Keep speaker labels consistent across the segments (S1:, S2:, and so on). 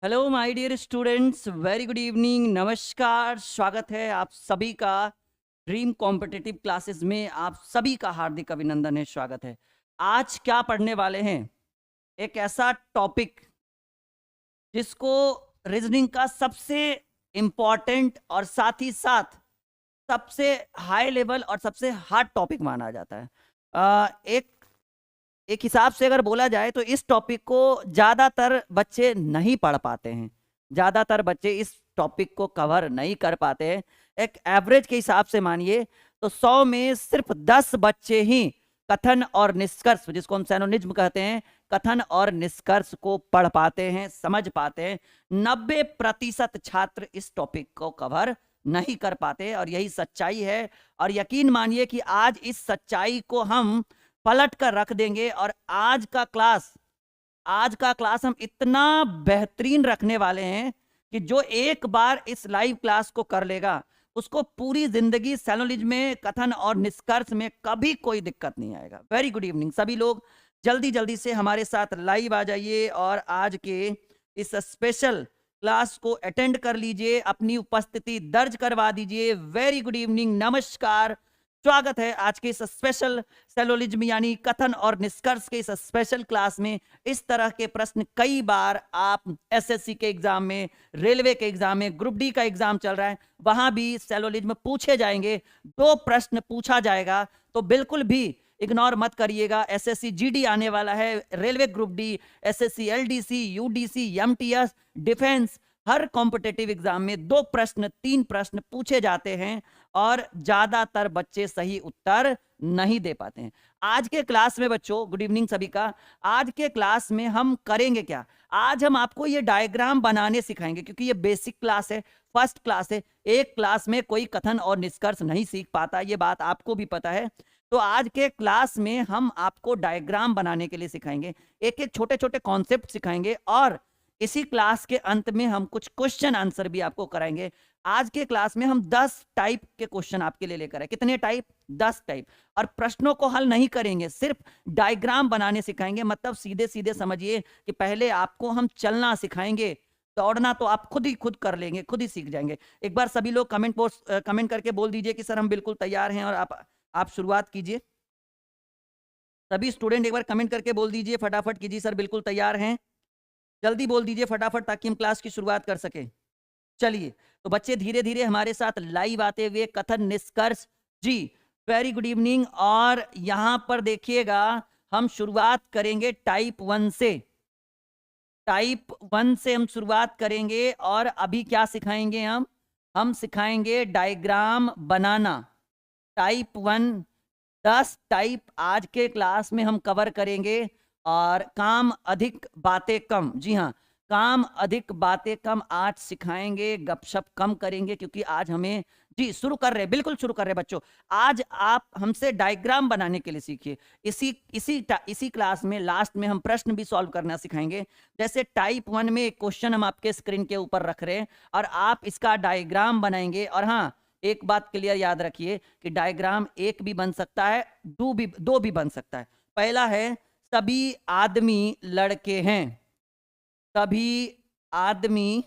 S1: Hello my dear students, very good evening, नमस्कार। स्वागत है आप सभी का ड्रीम कॉम्पिटिटिव क्लासेस में। आप सभी का हार्दिक अभिनंदन है, स्वागत है। आज क्या पढ़ने वाले हैं? एक ऐसा टॉपिक जिसको रीजनिंग का सबसे इंपॉर्टेंट और साथ ही साथ सबसे हाई लेवल और सबसे हार्ड टॉपिक माना जाता है। एक एक हिसाब से अगर बोला जाए तो इस टॉपिक को ज्यादातर बच्चे नहीं पढ़ पाते हैं। ज्यादातर बच्चे इस टॉपिक को कवर नहीं कर पाते हैं। एक एवरेज के हिसाब से मानिए तो 100 में सिर्फ 10 बच्चे ही कथन और निष्कर्ष, जिसको हम सैनोनिज्म कहते हैं, कथन और निष्कर्ष को पढ़ पाते हैं, समझ पाते हैं। 90% छात्र इस टॉपिक को कवर नहीं कर पाते और यही सच्चाई है। और यकीन मानिए कि आज इस सच्चाई को हम पलट कर रख देंगे और आज का क्लास हम इतना बेहतरीन रखने वाले हैं कि जो एक बार इस लाइव क्लास को कर लेगा उसको पूरी जिंदगी सैनोनिज्म में, कथन और निष्कर्ष में कभी कोई दिक्कत नहीं आएगा। वेरी गुड इवनिंग सभी लोग, जल्दी जल्दी से हमारे साथ लाइव आ जाइए और आज के इस स्पेशल क्लास को अटेंड कर लीजिए, अपनी उपस्थिति दर्ज करवा दीजिए। वेरी गुड इवनिंग, नमस्कार, स्वागत है आज के इस स्पेशल सैनोनिज्म यानी कथन और निष्कर्ष के इस स्पेशल क्लास में। इस तरह के प्रश्न कई बार आप एसएससी के एग्जाम में, रेलवे के एग्जाम में, ग्रुप डी का एग्जाम चल रहा है, वहां भी सैनोनिज्म पूछे जाएंगे। 2 प्रश्न पूछा जाएगा, तो बिल्कुल भी इग्नोर मत करिएगा। एसएससी जीडी आने वाला है, railway group D, SSC LDC, UDC, MTS, defence, हर कॉम्पिटेटिव एग्जाम में 2 प्रश्न 3 प्रश्न पूछे जाते हैं और ज्यादातर बच्चे सही उत्तर नहीं दे पाते हैं। आज के क्लास में बच्चों, गुड इवनिंग सभी का। आज के क्लास में हम करेंगे क्या? आज हम आपको ये डायग्राम बनाने सिखाएंगे, क्योंकि ये बेसिक क्लास है, फर्स्ट क्लास है। एक क्लास में कोई कथन और निष्कर्ष नहीं सीख पाता, ये बात आपको भी पता है। तो आज के क्लास में हम आपको डायग्राम बनाने के लिए सिखाएंगे, एक एक छोटे छोटे कॉन्सेप्ट सिखाएंगे और इसी क्लास के अंत में हम कुछ क्वेश्चन आंसर भी आपको कराएंगे। आज के क्लास में हम 10 टाइप के क्वेश्चन आपके लिए लेकर आए। कितने टाइप? 10 टाइप। और प्रश्नों को हल नहीं करेंगे, सिर्फ डायग्राम बनाने सिखाएंगे। मतलब सीधे सीधे समझिए कि पहले आपको हम चलना सिखाएंगे, दौड़ना तो आप खुद कर लेंगे, खुद ही सीख जाएंगे। एक बार सभी लोग कमेंट करके बोल दीजिए कि सर हम बिल्कुल तैयार हैं, और आप शुरुआत कीजिए। सभी स्टूडेंट एक बार कमेंट करके बोल दीजिए फटाफट कीजिए, सर बिल्कुल तैयार हैं। जल्दी बोल दीजिए फटाफट, ताकि हम क्लास की शुरुआत कर सके। चलिए, तो बच्चे धीरे धीरे हमारे साथ लाइव आते हुए कथन निष्कर्ष जी, वेरी गुड इवनिंग। और यहां पर देखिएगा, हम शुरुआत करेंगे टाइप 1 से। टाइप 1 से हम शुरुआत करेंगे और अभी क्या सिखाएंगे? हम सिखाएंगे डायग्राम बनाना। टाइप 1 10 टाइप आज के क्लास में हम कवर करेंगे। और काम अधिक बातें कम, जी हाँ, काम अधिक बातें कम आज सिखाएंगे, गपशप कम करेंगे, क्योंकि आज हमें जी शुरू कर रहे, बिल्कुल शुरू कर रहे बच्चों। आज आप हमसे डायग्राम बनाने के लिए सीखिए। इसी क्लास में लास्ट में हम प्रश्न भी सॉल्व करना सिखाएंगे। जैसे टाइप 1 में एक क्वेश्चन हम आपके स्क्रीन के ऊपर रख रहे हैं और आप इसका डायग्राम बनाएंगे। और हाँ, एक बात क्लियर याद रखिए कि डायग्राम एक भी बन सकता है, दो भी बन सकता है। पहला है, सभी आदमी लड़के हैं। सभी आदमी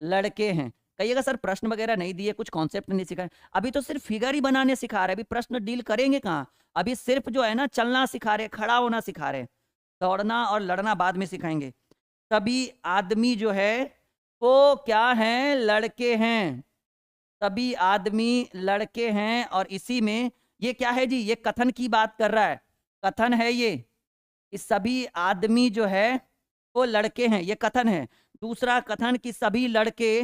S1: लड़के हैं। कहिएगा सर प्रश्न वगैरह नहीं दिए, कुछ कॉन्सेप्ट नहीं सिखाए। अभी तो सिर्फ फिगर ही बनाने सिखा रहे, अभी प्रश्न डील करेंगे कहाँ? अभी सिर्फ जो है ना, चलना सिखा रहे, खड़ा होना सिखा रहे, दौड़ना और लड़ना बाद में सिखाएंगे। सभी आदमी जो है वो क्या है? लड़के हैं। सभी आदमी लड़के हैं। और इसी में ये क्या है जी? ये कथन की बात कर रहा है, कथन है ये कि सभी आदमी जो है वो लड़के हैं, ये कथन है। दूसरा कथन कि सभी लड़के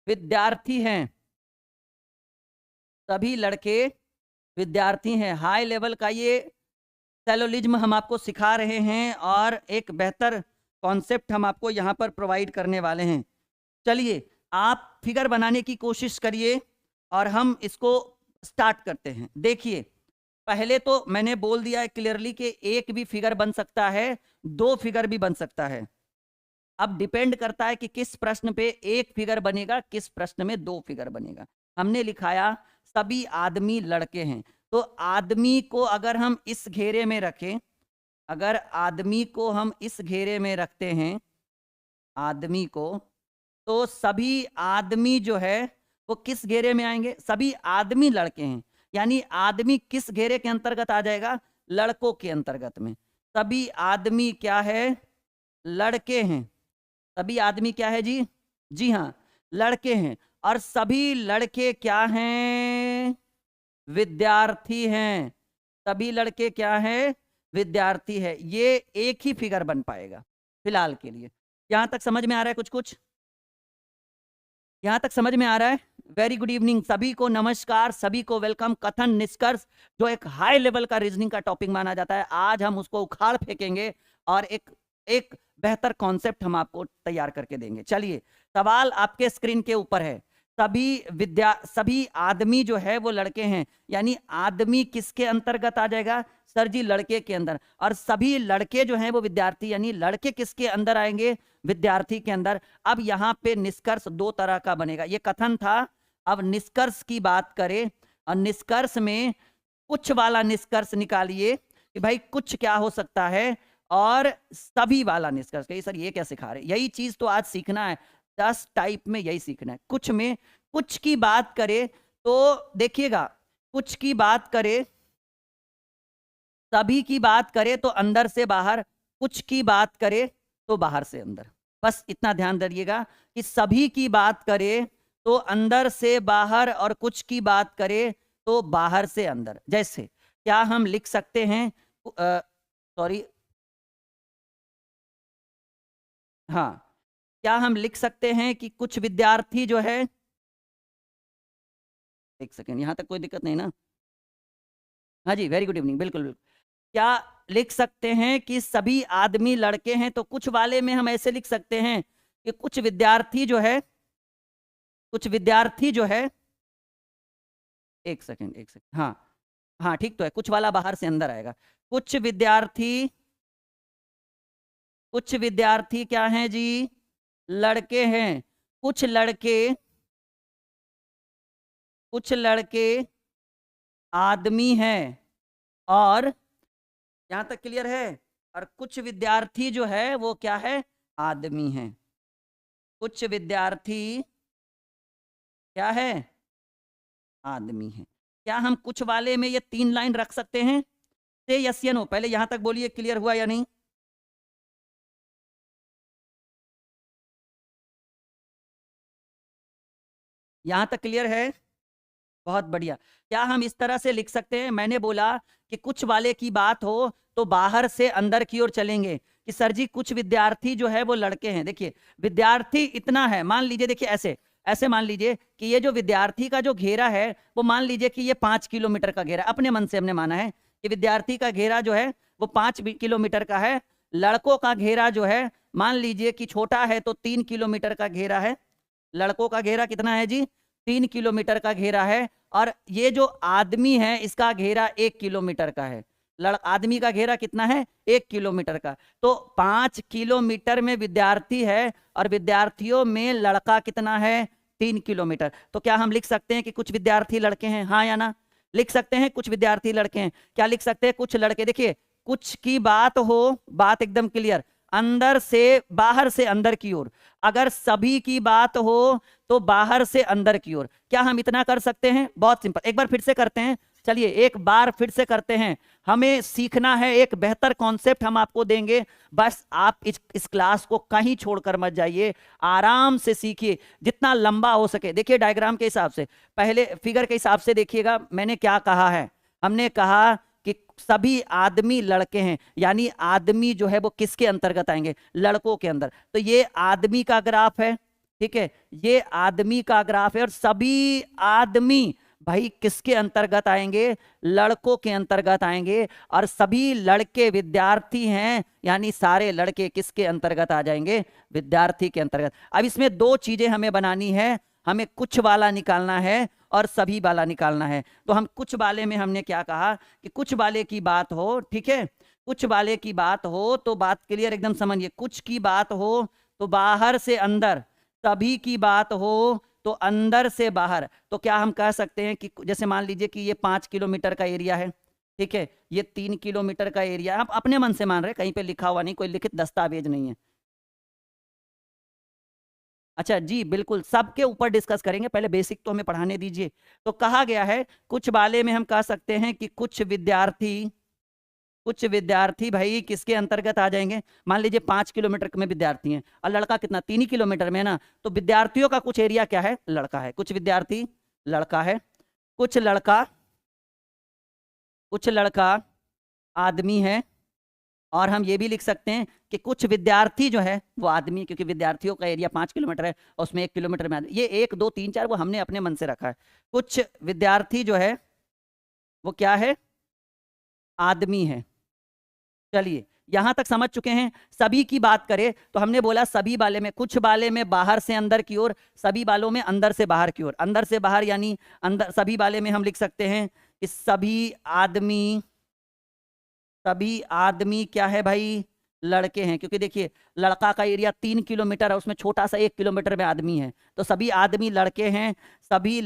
S1: विद्यार्थी हैं। सभी लड़के विद्यार्थी हैं। हाई लेवल का ये सैलोलिज्म हम आपको सिखा रहे हैं और एक बेहतर कॉन्सेप्ट हम आपको यहाँ पर प्रोवाइड करने वाले हैं। चलिए, आप फिगर बनाने की कोशिश करिए और हम इसको स्टार्ट करते हैं। देखिए, पहले तो मैंने बोल दिया है क्लियरली कि एक भी फिगर बन सकता है, 2 फिगर भी बन सकता है। अब डिपेंड करता है कि किस प्रश्न पे 1 फिगर बनेगा, किस प्रश्न में 2 फिगर बनेगा। हमने लिखाया सभी आदमी लड़के हैं, तो आदमी को अगर हम इस घेरे में रखें अगर आदमी को हम इस घेरे में रखते हैं, आदमी को, तो सभी आदमी जो है वो किस घेरे में आएंगे? सभी आदमी लड़के हैं, यानी आदमी किस घेरे के अंतर्गत आ जाएगा? लड़कों के अंतर्गत में। सभी आदमी क्या है? लड़के हैं। सभी आदमी क्या है जी? जी हाँ, लड़के हैं। और सभी लड़के क्या हैं? विद्यार्थी हैं। सभी लड़के क्या हैं? विद्यार्थी है। ये एक ही फिगर बन पाएगा फिलहाल के लिए। यहां तक समझ में आ रहा है? कुछ कुछ यहां तक समझ में आ रहा है? वेरी गुड इवनिंग, सभी को नमस्कार, सभी को वेलकम। कथन निष्कर्ष जो एक हाई लेवल का रीजनिंग का टॉपिक माना जाता है, आज हम उसको उखाड़ फेंकेंगे और एक एक बेहतर कॉन्सेप्ट हम आपको तैयार करके देंगे। चलिए, सवाल आपके स्क्रीन के ऊपर है। सभी आदमी जो है वो लड़के हैं, यानी आदमी किसके अंतर्गत आ जाएगा? सर जी, लड़के के अंदर। और सभी लड़के जो हैं वो विद्यार्थी, यानी लड़के किसके अंदर आएंगे? विद्यार्थी के अंदर। अब यहाँ पे निष्कर्ष दो तरह का बनेगा। ये कथन था, अब निष्कर्ष की बात करें, और निष्कर्ष में कुछ वाला निष्कर्ष निकालिए कि भाई कुछ क्या हो सकता है, और सभी वाला निष्कर्ष। कही सर ये क्या सिखा रहे? यही चीज तो आज सीखना है, 10 टाइप में यही सीखना है। कुछ में कुछ की बात करें तो देखिएगा, कुछ की बात करें, सभी की बात करें तो अंदर से बाहर, कुछ की बात करें तो बाहर से अंदर। बस इतना ध्यान रखिएगा कि सभी की बात करें तो अंदर से बाहर, और कुछ की बात करें तो बाहर से अंदर। जैसे क्या हम लिख सकते हैं, सॉरी, हाँ, क्या हम लिख सकते हैं कि कुछ विद्यार्थी जो है, एक सेकेंड, यहां तक कोई दिक्कत नहीं ना? हाँ जी, वेरी गुड इवनिंग, बिल्कुल बिल्कुल। क्या लिख सकते हैं कि सभी आदमी लड़के हैं? तो कुछ वाले में हम ऐसे लिख सकते हैं कि कुछ विद्यार्थी जो है, कुछ विद्यार्थी जो है, एक सेकेंड एक सेकेंड, हाँ हाँ ठीक तो है, कुछ वाला बाहर से अंदर आएगा। कुछ विद्यार्थी, कुछ विद्यार्थी क्या हैं जी? लड़के हैं। कुछ लड़के, कुछ लड़के आदमी हैं। और यहां तक क्लियर है? और कुछ विद्यार्थी जो है वो क्या है? आदमी हैं। कुछ विद्यार्थी क्या है? आदमी हैं। क्या हम कुछ वाले में ये 3 लाइन रख सकते हैं? से यस या नो? पहले यहां तक बोलिए, क्लियर हुआ या नहीं? यहां तक क्लियर है? बहुत बढ़िया। क्या हम इस तरह से लिख सकते हैं? मैंने बोला कि कुछ वाले की बात हो तो बाहर से अंदर की ओर चलेंगे कि सर जी कुछ विद्यार्थी जो है वो लड़के हैं। देखिए, विद्यार्थी इतना है, मान लीजिए, देखिए ऐसे ऐसे मान लीजिए कि ये जो विद्यार्थी का जो घेरा है वो मान लीजिए कि ये 5 किलोमीटर का घेरा, अपने मन से हमने माना है कि विद्यार्थी का घेरा जो है वो 5 किलोमीटर का है। लड़कों का घेरा जो है मान लीजिए कि छोटा है तो 3 किलोमीटर का घेरा है। लड़कों का घेरा कितना है जी? 3 किलोमीटर का घेरा है। और ये जो आदमी है इसका घेरा 1 किलोमीटर का है। आदमी का घेरा कितना है? 1 किलोमीटर का। तो 5 किलोमीटर में विद्यार्थी है, और विद्यार्थियों में लड़का कितना है? 3 किलोमीटर। तो क्या हम लिख सकते हैं कि कुछ विद्यार्थी लड़के हैं? हाँ या ना? लिख सकते हैं कुछ विद्यार्थी लड़के हैं। क्या लिख सकते हैं? कुछ लड़के। देखिए, कुछ की बात हो, बात एकदम क्लियर, अंदर से बाहर से अंदर की ओर। अगर सभी की बात हो तो बाहर से अंदर की ओर। क्या हम इतना कर सकते हैं? बहुत सिंपल। एक बार फिर से करते हैं, चलिए एक बार फिर से करते हैं। हमें सीखना है, एक बेहतर कॉन्सेप्ट हम आपको देंगे। बस आप इस क्लास को कहीं छोड़कर मत जाइए, आराम से सीखिए जितना लंबा हो सके। देखिए डायग्राम के हिसाब से, पहले फिगर के हिसाब से देखिएगा मैंने क्या कहा है। हमने कहा कि सभी आदमी लड़के हैं, यानी आदमी जो है वो किसके अंतर्गत आएंगे? लड़कों के अंदर। तो ये आदमी का ग्राफ है, ठीक है, ये आदमी का ग्राफ है। और सभी आदमी भाई किसके अंतर्गत आएंगे? लड़कों के अंतर्गत आएंगे। और सभी लड़के विद्यार्थी हैं, यानी सारे लड़के किसके अंतर्गत आ जाएंगे? विद्यार्थी के अंतर्गत। अब इसमें दो चीजें हमें बनानी है, हमें कुछ वाला निकालना है और सभी वाला निकालना है। तो हम कुछ वाले में हमने क्या कहा कि कुछ वाले की बात हो, ठीक है, कुछ वाले की बात हो तो बात क्लियर एकदम समझिए। कुछ की बात हो तो बाहर से अंदर, सभी की बात हो तो अंदर से बाहर। तो क्या हम कह सकते हैं कि जैसे मान लीजिए कि ये 5 किलोमीटर का एरिया है, ठीक है, ये 3 किलोमीटर का एरिया, आप अपने मन से मान रहे, कहीं पे लिखा हुआ नहीं, कोई लिखित दस्तावेज नहीं है। अच्छा जी, बिल्कुल सबके ऊपर डिस्कस करेंगे, पहले बेसिक तो हमें पढ़ाने दीजिए। तो कहा गया है कुछ वाले में हम कह सकते हैं कि कुछ विद्यार्थी भाई किसके अंतर्गत आ जाएंगे। मान लीजिए 5 किलोमीटर में विद्यार्थी हैं और लड़का कितना 3 ही किलोमीटर में है ना, तो विद्यार्थियों का कुछ एरिया क्या है, लड़का है, कुछ विद्यार्थी लड़का है, कुछ लड़का आदमी है, और हम ये भी लिख सकते हैं कि कुछ विद्यार्थी जो है वो आदमी, क्योंकि विद्यार्थियों का एरिया 5 किलोमीटर है और उसमें 1 किलोमीटर में आदमी। ये 1 2 3 4 वो हमने अपने मन से रखा है। कुछ विद्यार्थी जो है वो क्या है, आदमी है। चलिए यहां तक समझ चुके हैं। सभी की बात करें तो हमने बोला सभी वाले में, कुछ वाले में बाहर से अंदर की ओर, सभी वालों में अंदर से बाहर की ओर। अंदर से बाहर यानी अंदर, सभी वाले में हम लिख सकते हैं कि सभी आदमी क्या है भाई, लड़के हैं, क्योंकि देखिए लड़का का एरिया 3 किलोमीटर है, उसमें छोटा सा 1 किलोमीटर में आदमी है, तो सभी आदमी लड़के हैं। सभी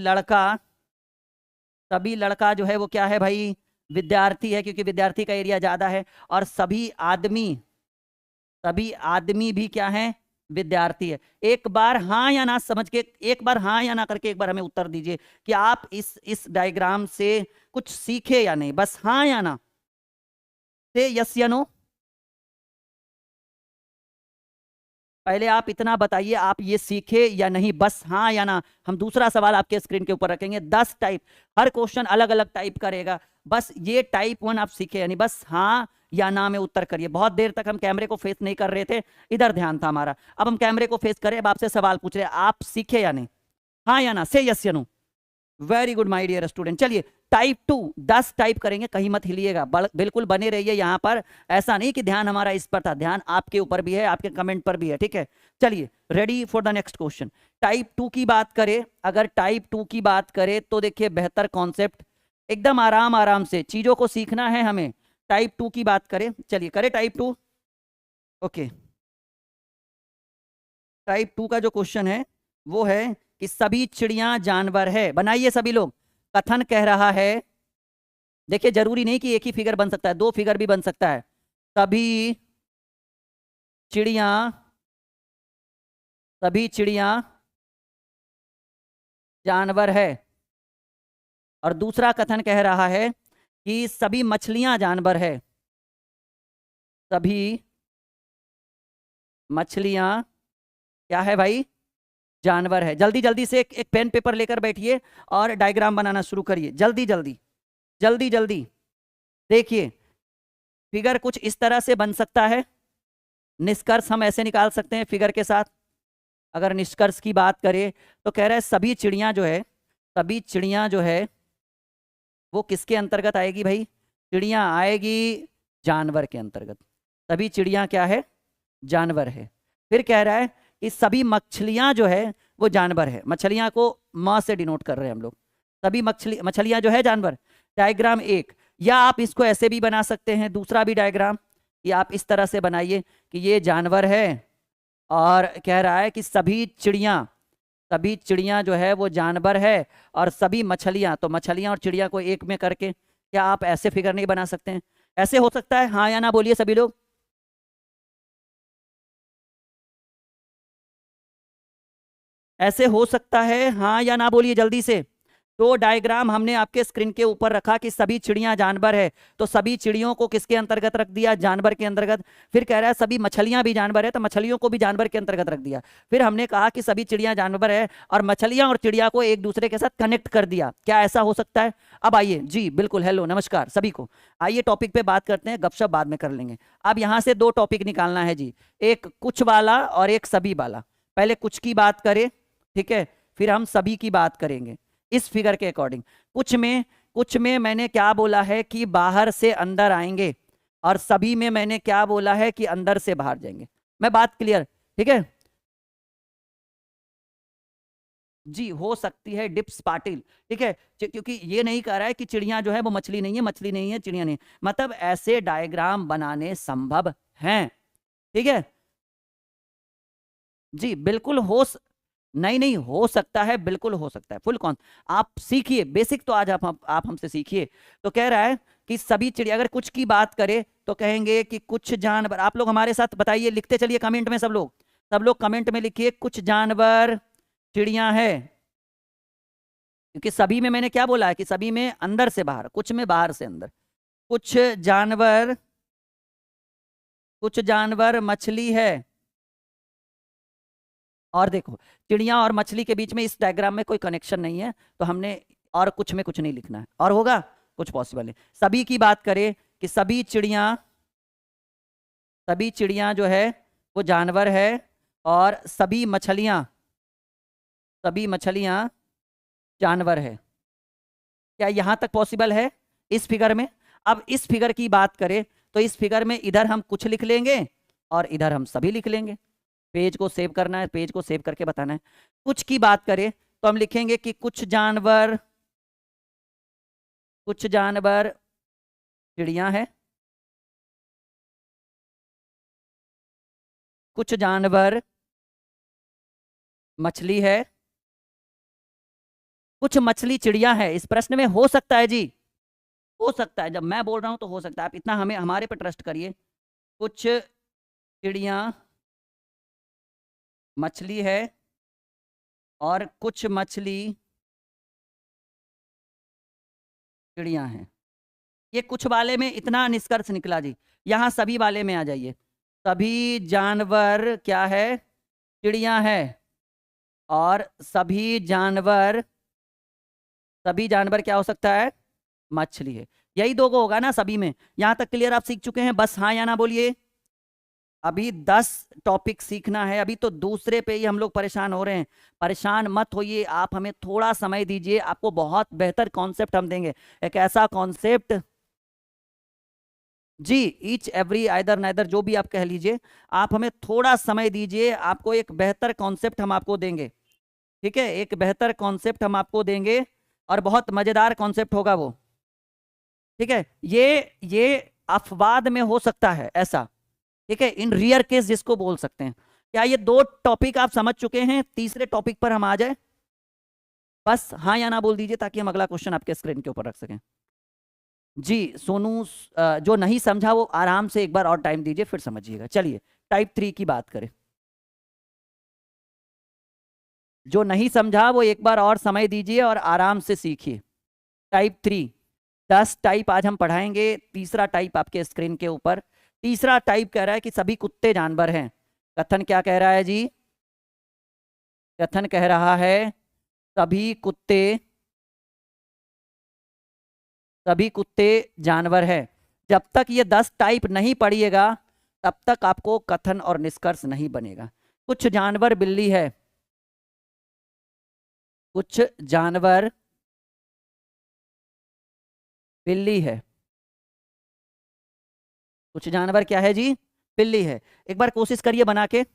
S1: लड़का जो है वो क्या है भाई, विद्यार्थी है, क्योंकि विद्यार्थी का एरिया ज्यादा है। और सभी आदमी भी क्या है, विद्यार्थी है। एक बार हाँ या ना समझ के, एक बार हाँ या ना करके एक बार हमें उत्तर दीजिए कि आप इस डायग्राम से कुछ सीखे या नहीं, बस हाँ या ना, से यस या नो। पहले आप इतना बताइए, आप ये सीखे या नहीं, बस हाँ या ना। हम दूसरा सवाल आपके स्क्रीन के ऊपर रखेंगे, 10 टाइप, हर क्वेश्चन अलग अलग टाइप करेगा, बस ये टाइप 1 आप सीखे या नहीं, बस हाँ या ना में उत्तर करिए। बहुत देर तक हम कैमरे को फेस नहीं कर रहे थे, इधर ध्यान था हमारा, अब हम कैमरे को फेस करें, अब आपसे सवाल पूछ रहे हैं, आप सीखे या नहीं, हाँ या ना, से यस या no. Very good my dear student. चलिए टाइप 2, 10 टाइप करेंगे, कहीं मत हिलिएगा, बिल्कुल बने रहिए यहाँ पर। ऐसा नहीं कि ध्यान हमारा इस पर था, ध्यान आपके ऊपर भी है, आपके कमेंट पर भी है, ठीक है। चलिए ready for the next question. Type 2 की बात करें, अगर टाइप 2 की बात करें तो देखिए बेहतर कॉन्सेप्ट, एकदम आराम आराम से चीजों को सीखना है हमें। टाइप 2 की बात करें, चलिए करें टाइप 2। ओके, टाइप 2 का जो क्वेश्चन है वो है कि सभी चिड़िया जानवर है। बनाइए सभी लोग। कथन कह रहा है, देखिए जरूरी नहीं कि एक ही फिगर बन सकता है, 2 फिगर भी बन सकता है। सभी चिड़िया जानवर है। और दूसरा कथन कह रहा है कि सभी मछलियां जानवर है। सभी मछलियां क्या है भाई, जानवर है। जल्दी जल्दी से एक पेन पेपर लेकर बैठिए और डायग्राम बनाना शुरू करिए, जल्दी जल्दी जल्दी जल्दी। देखिए फिगर कुछ इस तरह से बन सकता है, निष्कर्ष हम ऐसे निकाल सकते हैं फिगर के साथ। अगर निष्कर्ष की बात करें तो कह रहा है सभी चिड़िया जो है वो किसके अंतर्गत आएगी भाई, चिड़िया आएगी जानवर के अंतर्गत। सभी चिड़िया क्या है, जानवर है। फिर कह रहा है कि सभी मछलियां जो है वो जानवर है। मछलियां को म से डिनोट कर रहे हैं हम लोग। सभी मछलियां जो है जानवर। डायग्राम 1, या आप इसको ऐसे भी बना सकते हैं, दूसरा भी डायग्राम कि आप इस तरह से बनाइए कि ये जानवर है और कह रहा है कि सभी चिड़िया जो है वो जानवर है, और सभी मछलियां, तो मछलियां और चिड़िया को एक में करके, क्या आप ऐसे फिगर नहीं बना सकते हैं? ऐसे हो सकता है, हाँ या ना बोलिए सभी लोग। ऐसे हो सकता है, हाँ या ना बोलिए जल्दी से। तो डायग्राम हमने आपके स्क्रीन के ऊपर रखा कि सभी चिड़िया जानवर है, तो सभी चिड़ियों को किसके अंतर्गत रख दिया, जानवर के अंतर्गत। फिर कह रहा है सभी मछलियां भी जानवर है, तो मछलियों को भी जानवर के अंतर्गत रख दिया। फिर हमने कहा कि सभी चिड़िया जानवर है और मछलियां और चिड़िया को एक दूसरे के साथ कनेक्ट कर दिया। क्या ऐसा हो सकता है? अब आइए जी, बिल्कुल, हेलो नमस्कार सभी को। आइए टॉपिक पे बात करते हैं, गपशप बाद में कर लेंगे। अब यहाँ से 2 टॉपिक निकालना है जी, एक कुछ वाला और एक सभी वाला। पहले कुछ की बात करें, ठीक है, फिर हम सभी की बात करेंगे इस फिगर के अकॉर्डिंग। कुछ में मैंने क्या बोला है कि बाहर से अंदर आएंगे, और सभी में मैंने क्या बोला है कि अंदर से बाहर जाएंगे। मैं बात क्लियर, ठीक है जी? हो सकती है डिप्स पाटिल, ठीक है, क्योंकि ये नहीं कह रहा है कि चिड़िया जो है वो मछली नहीं है, मछली नहीं है चिड़िया नहीं, मतलब ऐसे डायग्राम बनाने संभव हैं, ठीक है जी। बिल्कुल नहीं नहीं हो सकता है, बिल्कुल हो सकता है, फुल कौन। आप सीखिए बेसिक, तो आज आप हमसे सीखिए। तो कह रहा है कि सभी चिड़िया, अगर कुछ की बात करें तो कहेंगे कि कुछ जानवर, आप लोग हमारे साथ बताइए, लिखते चलिए कमेंट में, सब लोग कमेंट में लिखिए कुछ जानवर चिड़िया है। क्योंकि सभी में मैंने क्या बोला है कि सभी में अंदर से बाहर, कुछ में बाहर से अंदर। कुछ जानवर मछली है। और देखो, चिड़िया और मछली के बीच में इस डायग्राम में कोई कनेक्शन नहीं है, तो हमने और कुछ में कुछ नहीं लिखना है, और होगा कुछ पॉसिबल नहीं। सभी की बात करें कि सभी चिड़िया जो है वो जानवर है, और सभी मछलियां जानवर है। क्या यहां तक पॉसिबल है इस फिगर में? अब इस फिगर की बात करें तो इस फिगर में इधर हम कुछ लिख लेंगे और इधर हम सभी लिख लेंगे। पेज को सेव करना है, पेज को सेव करके बताना है। कुछ की बात करें तो हम लिखेंगे कि कुछ जानवर चिड़िया है, कुछ जानवर मछली है, कुछ मछली चिड़िया है। इस प्रश्न में हो सकता है जी, हो सकता है, जब मैं बोल रहा हूं तो हो सकता है, आप इतना हमें हमारे पे ट्रस्ट करिए। कुछ चिड़िया मछली है और कुछ मछली चिड़िया हैं। ये कुछ वाले में इतना निष्कर्ष निकला जी। यहां सभी वाले में आ जाइए। सभी जानवर क्या है? चिड़िया है। और सभी जानवर क्या हो सकता है? मछली है। यही दो को होगा ना सभी में। यहां तक क्लियर आप सीख चुके हैं? बस हाँ या ना बोलिए। अभी 10 टॉपिक सीखना है, अभी तो दूसरे पे ही हम लोग परेशान हो रहे हैं। परेशान मत होइए, आप हमें थोड़ा समय दीजिए, आपको बहुत बेहतर कॉन्सेप्ट हम देंगे। एक ऐसा कॉन्सेप्ट जी, ईच एवरी आइदर नाइदर जो भी आप कह लीजिए, आप हमें थोड़ा समय दीजिए, आपको एक बेहतर कॉन्सेप्ट हम आपको देंगे। ठीक है, एक बेहतर कॉन्सेप्ट हम आपको देंगे और बहुत मजेदार कॉन्सेप्ट होगा वो। ठीक है, ये अपवाद में हो सकता है ऐसा। ठीक है, इन रियर केस जिसको बोल सकते हैं। क्या ये दो टॉपिक आप समझ चुके हैं? तीसरे टॉपिक पर हम आ जाए, बस हाँ या ना बोल दीजिए ताकि हम अगला क्वेश्चन आपके स्क्रीन के ऊपर रख सकें। जी सोनू, जो नहीं समझा वो आराम से एक बार और टाइम दीजिए, फिर समझिएगा। चलिए टाइप 3 की बात करें। जो नहीं समझा वो एक बार और समय दीजिए और आराम से सीखिए। टाइप 3, 10 टाइप आज हम पढ़ाएंगे। तीसरा टाइप आपके स्क्रीन के ऊपर। तीसरा टाइप कह रहा है कि सभी कुत्ते जानवर हैं। कथन क्या कह रहा है जी? कथन कह रहा है सभी कुत्ते जानवर है। जब तक ये 10 टाइप नहीं पढ़िएगा तब तक आपको कथन और निष्कर्ष नहीं बनेगा। कुछ जानवर बिल्ली है, कुछ जानवर बिल्ली है। कुछ जानवर क्या है जी? बिल्ली है। एक बार कोशिश करिए बना के।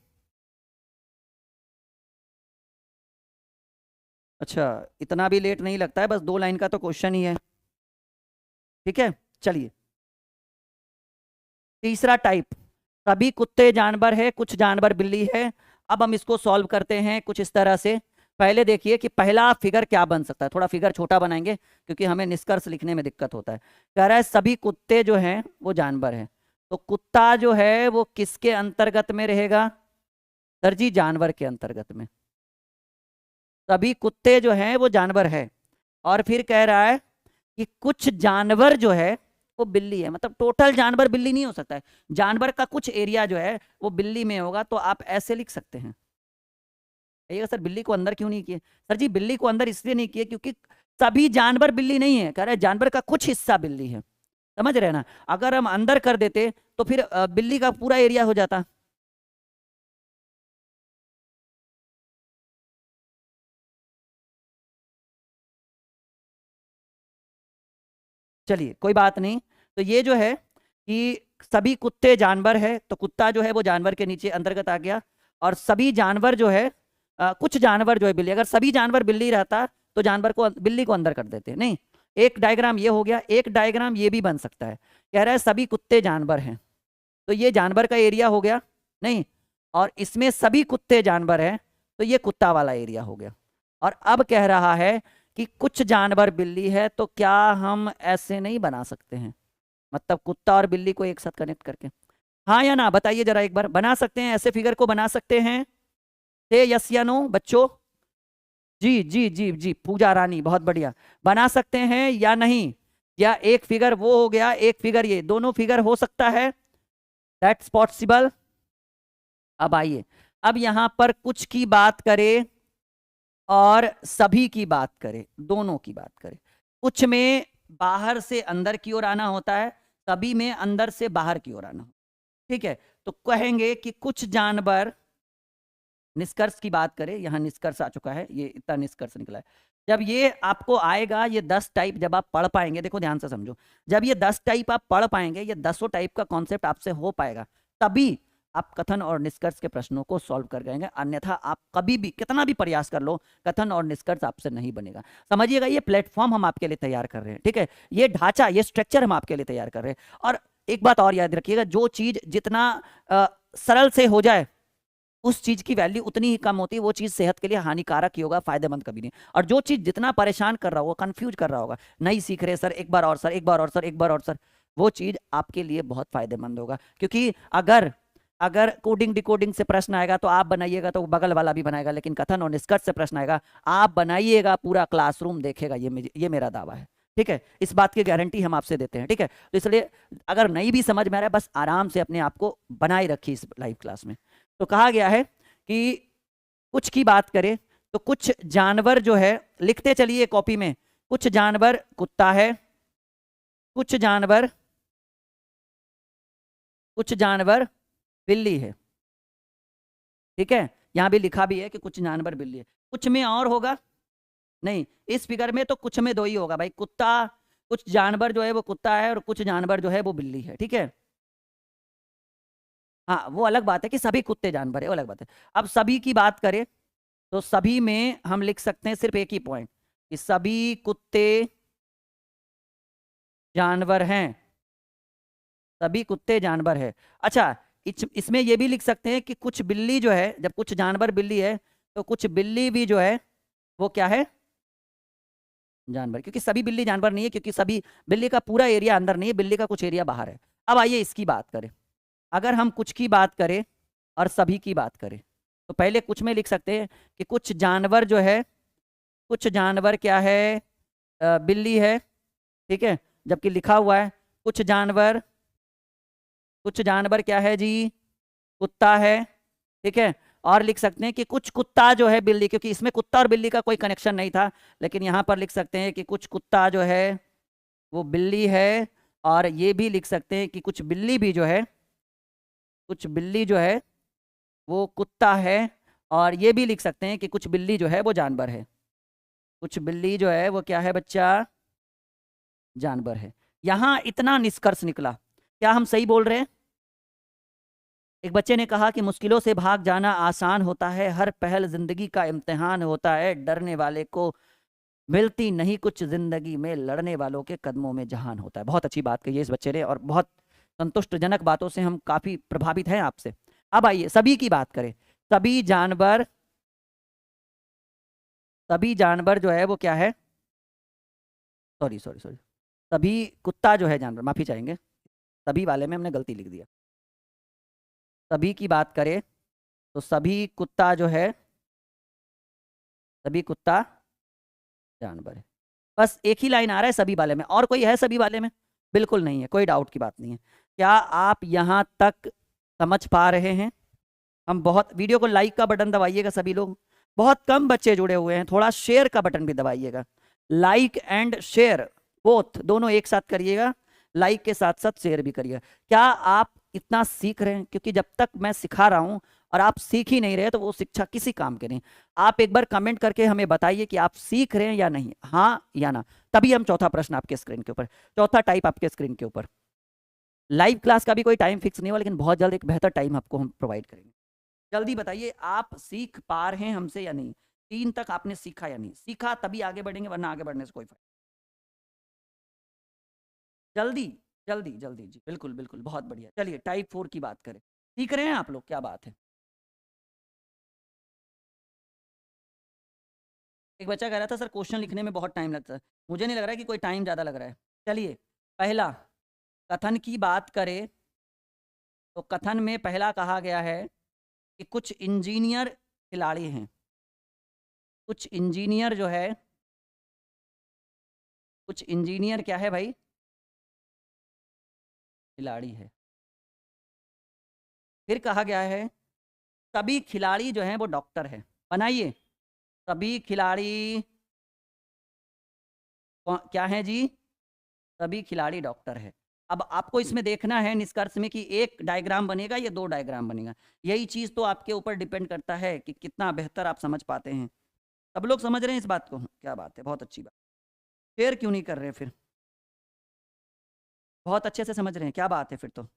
S1: अच्छा, इतना भी लेट नहीं लगता है, बस 2 लाइन का तो क्वेश्चन ही है। ठीक है, चलिए तीसरा टाइप, सभी कुत्ते जानवर है, कुछ जानवर बिल्ली है। अब हम इसको सॉल्व करते हैं कुछ इस तरह से। पहले देखिए कि पहला फिगर क्या बन सकता है। थोड़ा फिगर छोटा बनाएंगे क्योंकि हमें निष्कर्ष लिखने में दिक्कत होता है। कह रहा है सभी कुत्ते जो हैं वो जानवर हैं, तो कुत्ता जो है वो किसके अंतर्गत में रहेगा? सर जी जानवर के अंतर्गत में। सभी कुत्ते जो हैं वो जानवर है, और फिर कह रहा है कि कुछ जानवर जो है वो बिल्ली है। मतलब टोटल जानवर बिल्ली नहीं हो सकता है, जानवर का कुछ एरिया जो है वो बिल्ली में होगा। तो आप ऐसे लिख सकते हैं। ये सर बिल्ली को अंदर क्यों नहीं किए? सर जी बिल्ली को अंदर इसलिए नहीं किए क्योंकि सभी जानवर बिल्ली नहीं है, कह रहे जानवर का कुछ हिस्सा बिल्ली है। समझ रहे ना? अगर हम अंदर कर देते तो फिर बिल्ली का पूरा एरिया हो जाता। चलिए कोई बात नहीं। तो ये जो है कि सभी कुत्ते जानवर है, तो कुत्ता जो है वो जानवर के नीचे अंतर्गत आ गया। और सभी जानवर जो है कुछ जानवर जो है बिल्ली। अगर सभी जानवर बिल्ली रहता तो जानवर को बिल्ली को अंदर कर देते। नहीं, एक डायग्राम ये हो गया, एक डायग्राम ये भी बन सकता है। कह रहा है सभी कुत्ते जानवर हैं, तो ये जानवर का एरिया हो गया। नहीं, और इसमें सभी कुत्ते जानवर हैं तो ये कुत्ता वाला एरिया हो गया। और अब कह रहा है कि कुछ जानवर बिल्ली है, तो क्या हम ऐसे नहीं बना सकते हैं? मतलब कुत्ता और बिल्ली को एक साथ कनेक्ट करके। हाँ या ना बताइए जरा एक बार, बना सकते हैं ऐसे फिगर को, बना सकते हैं? से यस या नो बच्चों? जी जी जी जी, पूजा रानी बहुत बढ़िया। बना सकते हैं या नहीं? या एक फिगर वो हो गया, एक फिगर ये, दोनों फिगर हो सकता है? That's possible. अब आइए, अब यहां पर कुछ की बात करें और सभी की बात करें, दोनों की बात करें। कुछ में बाहर से अंदर की ओर आना होता है, सभी में अंदर से बाहर की ओर आना। ठीक है, तो कहेंगे कि कुछ जानवर, निष्कर्ष की बात करें, यहां निष्कर्ष आ चुका है, ये इतना निष्कर्ष निकला है। जब ये आपको आएगा, ये 10 टाइप जब आप पढ़ पाएंगे, देखो ध्यान से समझो, जब ये 10 टाइप आप पढ़ पाएंगे, ये 10 टाइप का कॉन्सेप्ट आपसे हो पाएगा, तभी आप कथन और निष्कर्ष के प्रश्नों को सॉल्व कर जाएंगे। अन्यथा आप कभी भी कितना भी प्रयास कर लो, कथन और निष्कर्ष आपसे नहीं बनेगा। समझिएगा, ये प्लेटफॉर्म हम आपके लिए तैयार कर रहे हैं, ठीक है, ये ढांचा, ये स्ट्रक्चर हम आपके लिए तैयार कर रहे हैं। और एक बात और याद रखिएगा, जो चीज जितना सरल से हो जाए, उस चीज की वैल्यू उतनी ही कम होती है, वो चीज सेहत के लिए हानिकारक ही होगा, फायदेमंद कभी नहीं। और जो चीज जितना परेशान कर रहा होगा, कंफ्यूज कर रहा होगा, नहीं सीख रहे सर, एक बार और सर, एक बार और सर, एक बार और सर, वो चीज आपके लिए बहुत फायदेमंद होगा। क्योंकि अगर अगर कोडिंग डिकोडिंग से प्रश्न आएगा तो आप बनाइएगा, तो बगल वाला भी बनाएगा, लेकिन कथन और निष्कर्ष से प्रश्न आएगा, आप बनाइएगा, पूरा क्लासरूम देखेगा, ये मेरा दावा है। ठीक है, इस बात की गारंटी हम आपसे देते हैं। ठीक है, तो इसलिए अगर नहीं भी समझ में आ रहा है, बस आराम से अपने आप को बनाए रखिए इस लाइव क्लास में। तो कहा गया है कि कुछ की बात करें तो कुछ जानवर जो है, लिखते चलिए कॉपी में, कुछ जानवर कुत्ता है, कुछ जानवर बिल्ली है। ठीक है, यहां भी लिखा भी है कि कुछ जानवर बिल्ली है। कुछ में और होगा नहीं, इस फिगर में तो कुछ में दो ही होगा भाई, कुत्ता, कुछ जानवर जो है वो कुत्ता है और कुछ जानवर जो है वो बिल्ली है। ठीक है, हाँ वो अलग बात है कि सभी कुत्ते जानवर है, वो अलग बात है। अब सभी की बात करें तो सभी में हम लिख सकते हैं सिर्फ एक ही पॉइंट, कि सभी कुत्ते जानवर हैं, सभी कुत्ते जानवर है। अच्छा, इसमें यह भी लिख सकते हैं कि कुछ बिल्ली जो है, जब कुछ जानवर बिल्ली है तो कुछ बिल्ली भी जो है वो क्या है, जानवर। क्योंकि सभी बिल्ली जानवर नहीं है, क्योंकि सभी बिल्ली का पूरा एरिया अंदर नहीं है, बिल्ली का कुछ एरिया बाहर है। अब आइए इसकी बात करें, अगर हम कुछ की बात करें और सभी की बात करें, तो पहले कुछ में लिख सकते हैं कि कुछ जानवर जो है, कुछ जानवर क्या है, बिल्ली है। ठीक है, जबकि लिखा हुआ है कुछ जानवर क्या है जी, कुत्ता है। ठीक है, और लिख सकते हैं कि कुछ कुत्ता जो है बिल्ली, क्योंकि इसमें कुत्ता और बिल्ली का कोई कनेक्शन नहीं था, लेकिन यहां पर लिख सकते हैं कि कुछ कुत्ता जो है वो बिल्ली है। और ये भी लिख सकते हैं कि कुछ बिल्ली भी जो है, कुछ बिल्ली जो है वो कुत्ता है। और ये भी लिख सकते हैं कि कुछ बिल्ली जो है वो जानवर है, कुछ बिल्ली जो है वो क्या है बच्चा, जानवर है। यहां इतना निष्कर्ष निकला, क्या हम सही बोल रहे हैं? एक बच्चे ने कहा कि मुश्किलों से भाग जाना आसान होता है, हर पहल जिंदगी का इम्तिहान होता है, डरने वाले को मिलती नहीं कुछ, जिंदगी में लड़ने वालों के कदमों में जहान होता है। बहुत अच्छी बात कही है इस बच्चे ने, और बहुत संतुष्टजनक बातों से हम काफी प्रभावित हैं आपसे। अब आइए सभी की बात करें, सभी जानवर, सभी जानवर जो है वो क्या है, सॉरी सॉरी सॉरी, सभी कुत्ता जो है जानवर, माफी चाहेंगे, सभी वाले में हमने गलती लिख दिया। सभी की बात करें तो सभी कुत्ता जो है, सभी कुत्ता जानवर है। बस एक ही लाइन आ रहा है सभी वाले में, और कोई है सभी वाले में? बिल्कुल नहीं है, कोई डाउट की बात नहीं है। क्या आप यहां तक समझ पा रहे हैं? हम बहुत, वीडियो को लाइक का बटन दबाइएगा सभी लोग, बहुत कम बच्चे जुड़े हुए हैं, थोड़ा शेयर का बटन भी दबाइएगा, लाइक एंड शेयर बोथ, दोनों एक साथ करिएगा, लाइक के साथ साथ शेयर भी करिएगा। क्या आप इतना सीख रहे हैं? क्योंकि जब तक मैं सिखा रहा हूं और आप सीख ही नहीं रहे तो वो शिक्षा किसी काम के नहीं। आप एक बार कमेंट करके हमें बताइए कि आप सीख रहे हैं या नहीं, हाँ या ना, तभी हम चौथा प्रश्न आपके स्क्रीन के ऊपर, चौथा टाइप आपके स्क्रीन के ऊपर। लाइव क्लास का भी कोई टाइम फिक्स नहीं हुआ, लेकिन बहुत जल्द एक बेहतर टाइम आपको हम प्रोवाइड करेंगे। जल्दी बताइए, आप सीख पा रहे हैं हमसे या नहीं? 3 तक आपने सीखा या नहीं? सीखा तभी आगे बढ़ेंगे, वरना आगे बढ़ने से कोई फायदा। जल्दी जल्दी जल्दी, जी बिल्कुल बिल्कुल, बहुत बढ़िया। चलिए टाइप 4 की बात करें, सीख रहे हैं आप लोग, क्या बात है। एक बच्चा कह रहा था सर क्वेश्चन लिखने में बहुत टाइम लगता है, मुझे नहीं लग रहा है कि कोई टाइम ज़्यादा लग रहा है। चलिए, पहला, कथन की बात करें तो कथन में पहला कहा गया है कि कुछ इंजीनियर खिलाड़ी हैं। कुछ इंजीनियर जो है, कुछ इंजीनियर क्या है भाई? खिलाड़ी है। फिर कहा गया है सभी खिलाड़ी जो हैं वो डॉक्टर है। बनाइए, सभी खिलाड़ी क्या है जी? सभी खिलाड़ी डॉक्टर है। अब आपको इसमें देखना है निष्कर्ष में कि एक डायग्राम बनेगा या दो डायग्राम बनेगा। यही चीज तो आपके ऊपर डिपेंड करता है कि कितना बेहतर आप समझ पाते हैं। सब लोग समझ रहे हैं इस बात को? क्या बात है, बहुत अच्छी बात। शेयर क्यों नहीं कर रहे फिर? बहुत अच्छे से समझ रहे हैं, क्या बात है फिर तो।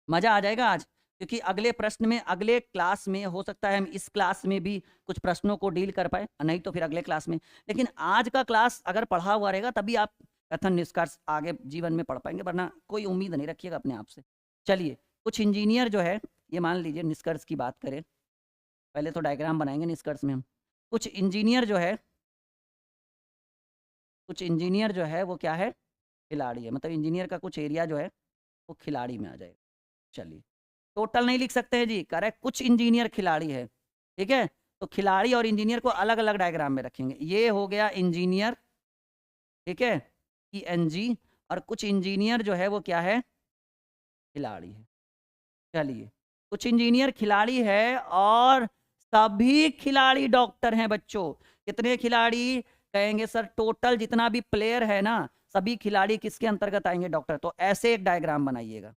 S1: मजा आ जाएगा आज, क्योंकि अगले प्रश्न में, अगले क्लास में हो सकता है हम इस क्लास में भी कुछ प्रश्नों को डील कर पाए, नहीं तो फिर अगले क्लास में। लेकिन आज का क्लास अगर पढ़ा हुआ रहेगा तभी आप कथन निष्कर्ष आगे जीवन में पढ़ पाएंगे, वरना कोई उम्मीद नहीं रखिएगा अपने आप से। चलिए, कुछ इंजीनियर जो है, ये मान लीजिए निष्कर्ष की बात करें, पहले तो डायग्राम बनाएंगे निष्कर्ष में हम। कुछ इंजीनियर जो है, कुछ इंजीनियर जो है वो क्या है? खिलाड़ी है। मतलब इंजीनियर का कुछ एरिया जो है वो खिलाड़ी में आ जाएगा। चलिए, टोटल नहीं लिख सकते हैं जी, करेक्ट, कुछ इंजीनियर खिलाड़ी है। ठीक है, तो खिलाड़ी और इंजीनियर को अलग अलग डायग्राम में रखेंगे। ये हो गया इंजीनियर, ठीक है, ENG। और कुछ इंजीनियर जो है वो क्या है? खिलाड़ी है। चलिए, कुछ इंजीनियर खिलाड़ी है और सभी खिलाड़ी डॉक्टर हैं बच्चों। कितने खिलाड़ी? कहेंगे सर टोटल जितना भी प्लेयर है ना, सभी खिलाड़ी किसके अंतर्गत आएंगे? डॉक्टर। तो ऐसे एक डायग्राम बनाइएगा।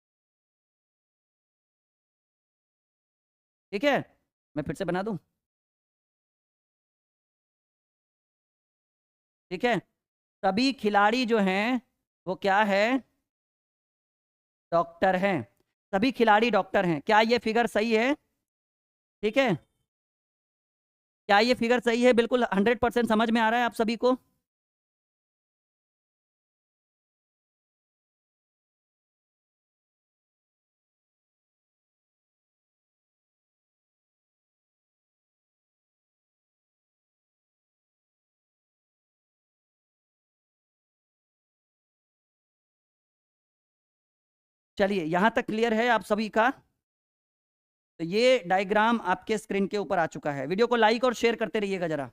S1: ठीक है, मैं फिर से बना दूं? ठीक है, सभी खिलाड़ी जो हैं वो क्या है? डॉक्टर हैं। सभी खिलाड़ी डॉक्टर हैं। क्या ये फिगर सही है? ठीक है, क्या ये फिगर सही है? बिल्कुल 100% समझ में आ रहा है आप सभी को? चलिए, यहां तक क्लियर है आप सभी का? तो ये डायग्राम आपके स्क्रीन के ऊपर आ चुका है। वीडियो को लाइक और शेयर करते रहिएगा जरा।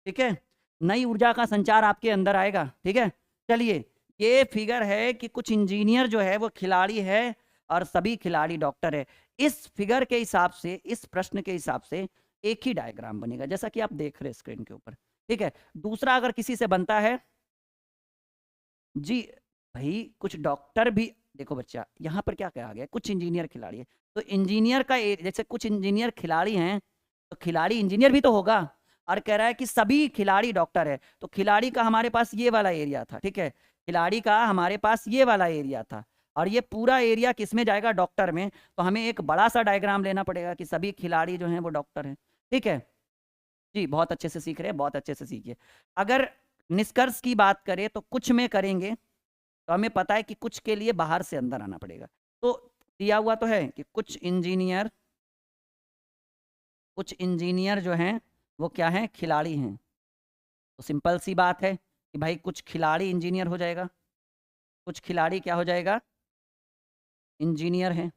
S1: ठीक है, नई ऊर्जा का संचार आपके अंदर आएगा। ठीक है, चलिए, ये फिगर है कि कुछ इंजीनियर जो है वो खिलाड़ी है और सभी खिलाड़ी डॉक्टर है। इस फिगर के हिसाब से, इस प्रश्न के हिसाब से एक ही डायग्राम बनेगा, जैसा कि आप देख रहे हैं स्क्रीन के ऊपर। ठीक है, दूसरा अगर किसी से बनता है जी, भाई कुछ डॉक्टर भी, देखो बच्चा यहाँ पर क्या कहा गया, कुछ इंजीनियर खिलाड़ी है। तो इंजीनियर का जैसे कुछ इंजीनियर खिलाड़ी हैं, तो खिलाड़ी इंजीनियर भी तो होगा। और कह रहा है कि सभी खिलाड़ी डॉक्टर है, तो खिलाड़ी का हमारे पास ये वाला एरिया था। ठीक है, खिलाड़ी का हमारे पास ये वाला एरिया था, और ये पूरा एरिया किस में जाएगा? डॉक्टर में। तो हमें एक बड़ा सा डायग्राम लेना पड़ेगा कि सभी खिलाड़ी जो हैं वो डॉक्टर हैं। ठीक है जी, बहुत अच्छे से सीख रहे हैं, बहुत अच्छे से सीखिए। अगर निष्कर्ष की बात करें तो कुछ में करेंगे, तो हमें पता है कि कुछ के लिए बाहर से अंदर आना पड़ेगा। तो दिया हुआ तो है कि कुछ इंजीनियर जो हैं वो क्या हैं? खिलाड़ी हैं। तो सिंपल सी बात है कि भाई कुछ खिलाड़ी इंजीनियर हो जाएगा, कुछ खिलाड़ी क्या हो जाएगा? इंजीनियर हैं।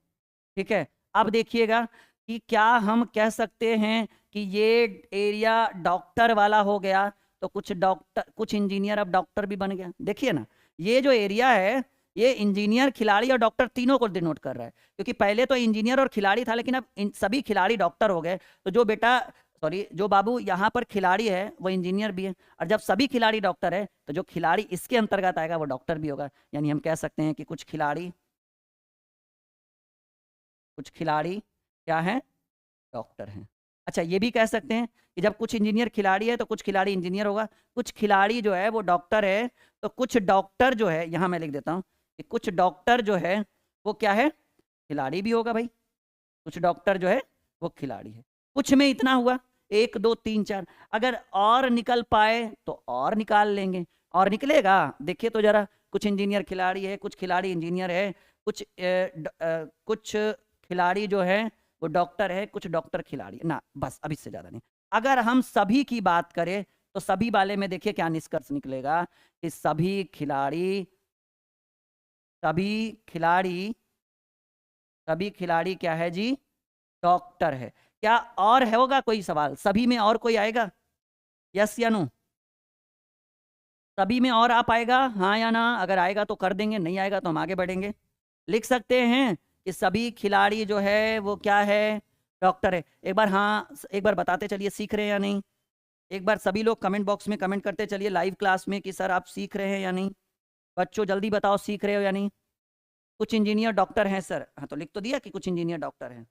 S1: ठीक है, अब देखिएगा कि क्या हम कह सकते हैं कि ये एरिया डॉक्टर वाला हो गया, तो कुछ डॉक्टर, कुछ इंजीनियर अब डॉक्टर भी बन गया। देखिए ना, ये जो एरिया है ये इंजीनियर, खिलाड़ी और डॉक्टर तीनों को डिनोट कर रहा है, क्योंकि पहले तो इंजीनियर और खिलाड़ी था, लेकिन अब सभी खिलाड़ी डॉक्टर हो गए। तो जो बेटा, सॉरी, जो बाबू यहाँ पर खिलाड़ी है वो इंजीनियर भी है, और जब सभी खिलाड़ी डॉक्टर है तो जो खिलाड़ी इसके अंतर्गत आएगा वो डॉक्टर भी होगा। यानी हम कह सकते हैं कि कुछ खिलाड़ी क्या हैं? डॉक्टर हैं। अच्छा, ये भी कह सकते हैं कि जब कुछ इंजीनियर खिलाड़ी है तो कुछ खिलाड़ी इंजीनियर होगा। कुछ खिलाड़ी जो है वो डॉक्टर है, तो कुछ डॉक्टर जो है, यहां मैं लिख देता हूं कि कुछ डॉक्टर जो है वो क्या है? खिलाड़ी भी होगा भाई। कुछ डॉक्टर जो है वो खिलाड़ी है। कुछ में इतना हुआ, 1 2 3 4। अगर और निकल पाए तो और निकाल लेंगे। और निकलेगा, देखिए तो जरा। कुछ इंजीनियर खिलाड़ी है, कुछ खिलाड़ी इंजीनियर है, कुछ खिलाड़ी जो है वो डॉक्टर है, कुछ डॉक्टर खिलाड़ी ना, बस अब इससे ज्यादा नहीं। अगर हम सभी की बात करें तो सभी वाले में देखिए क्या निष्कर्ष निकलेगा कि सभी खिलाड़ी क्या है जी, डॉक्टर है। क्या और है होगा कोई सवाल? सभी में और कोई आएगा? यस या नो? सभी में और आ पाएगा, हाँ या ना? अगर आएगा तो कर देंगे, नहीं आएगा तो हम आगे बढ़ेंगे। लिख सकते हैं कि सभी खिलाड़ी जो है वो क्या है, डॉक्टर है। एक बार हाँ, एक बार बताते चलिए सीख रहे हैं या नहीं। एक बार सभी लोग कमेंट बॉक्स में कमेंट करते चलिए लाइव क्लास में कि सर आप सीख रहे हैं या नहीं। बच्चों जल्दी बताओ सीख रहे हो या नहीं। कुछ इंजीनियर डॉक्टर हैं सर, हाँ तो लिख तो दिया कि कुछ इंजीनियर डॉक्टर हैं।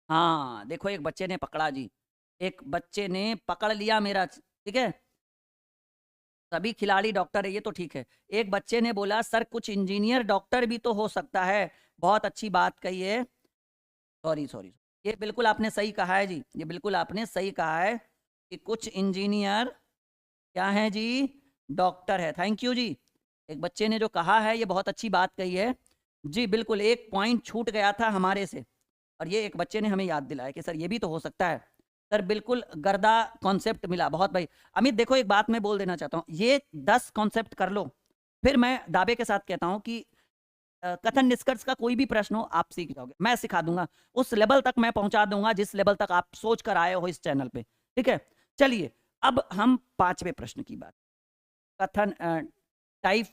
S1: हाँ देखो एक बच्चे ने पकड़ा जी, एक बच्चे ने पकड़ लिया मेरा, ठीक है। सभी खिलाड़ी डॉक्टर है, ये तो ठीक है। एक बच्चे ने बोला सर कुछ इंजीनियर डॉक्टर भी तो हो सकता है। बहुत अच्छी बात कही है। सॉरी सॉरी, ये बिल्कुल आपने सही कहा है जी, ये बिल्कुल आपने सही कहा है कि कुछ इंजीनियर क्या है जी, डॉक्टर है। थैंक यू जी। एक बच्चे ने जो कहा है ये बहुत अच्छी बात कही है जी। बिल्कुल एक पॉइंट छूट गया था हमारे से और ये एक बच्चे ने हमें याद दिलाया कि सर ये भी तो हो सकता है। सर बिल्कुल गर्दा कॉन्सेप्ट मिला, बहुत भाई। अमित देखो एक बात मैं बोल देना चाहता हूँ, ये 10 कॉन्सेप्ट कर लो, फिर मैं दावे के साथ कहता हूँ कि कथन निष्कर्ष का कोई भी प्रश्न हो आप सीख जाओगे, मैं सिखा दूंगा। उस लेवल तक मैं पहुंचा दूंगा जिस लेवल तक आप सोच कर आए हो इस चैनल पे, ठीक है। चलिए अब हम 5वें प्रश्न की बात, कथन टाइप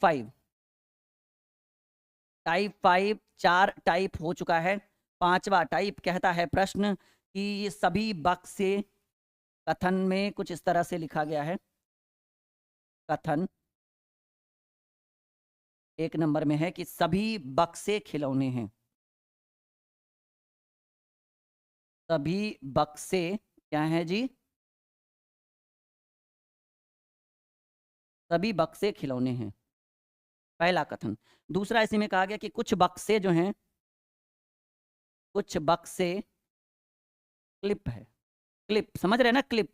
S1: 5 4 टाइप हो चुका है। 5वां टाइप कहता है प्रश्न कि ये सभी बक्से, कथन में कुछ इस तरह से लिखा गया है, कथन 1 नंबर में है कि सभी बक्से खिलौने हैं। सभी बक्से क्या है जी, सभी बक्से खिलौने हैं, पहला कथन। दूसरा इसी में कहा गया कि कुछ बक्से जो हैं, कुछ बक्से क्लिप है। क्लिप समझ रहे हैं ना, क्लिप।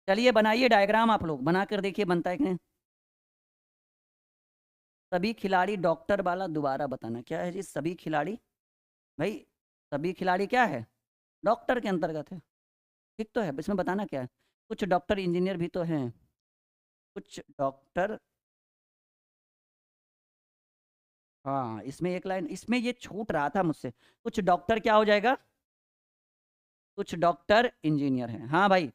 S1: चलिए बनाइए डायग्राम, आप लोग बना कर देखिए बनता है कि नहीं। सभी खिलाड़ी डॉक्टर वाला दोबारा बताना क्या है जी, सभी खिलाड़ी, भाई सभी खिलाड़ी क्या है, डॉक्टर के अंतर्गत है, ठीक तो है। इसमें बताना क्या है, कुछ डॉक्टर इंजीनियर भी तो हैं, कुछ डॉक्टर, हाँ इसमें एक लाइन, इसमें ये छूट रहा था मुझसे, कुछ डॉक्टर क्या हो जाएगा, कुछ डॉक्टर इंजीनियर हैं। हाँ भाई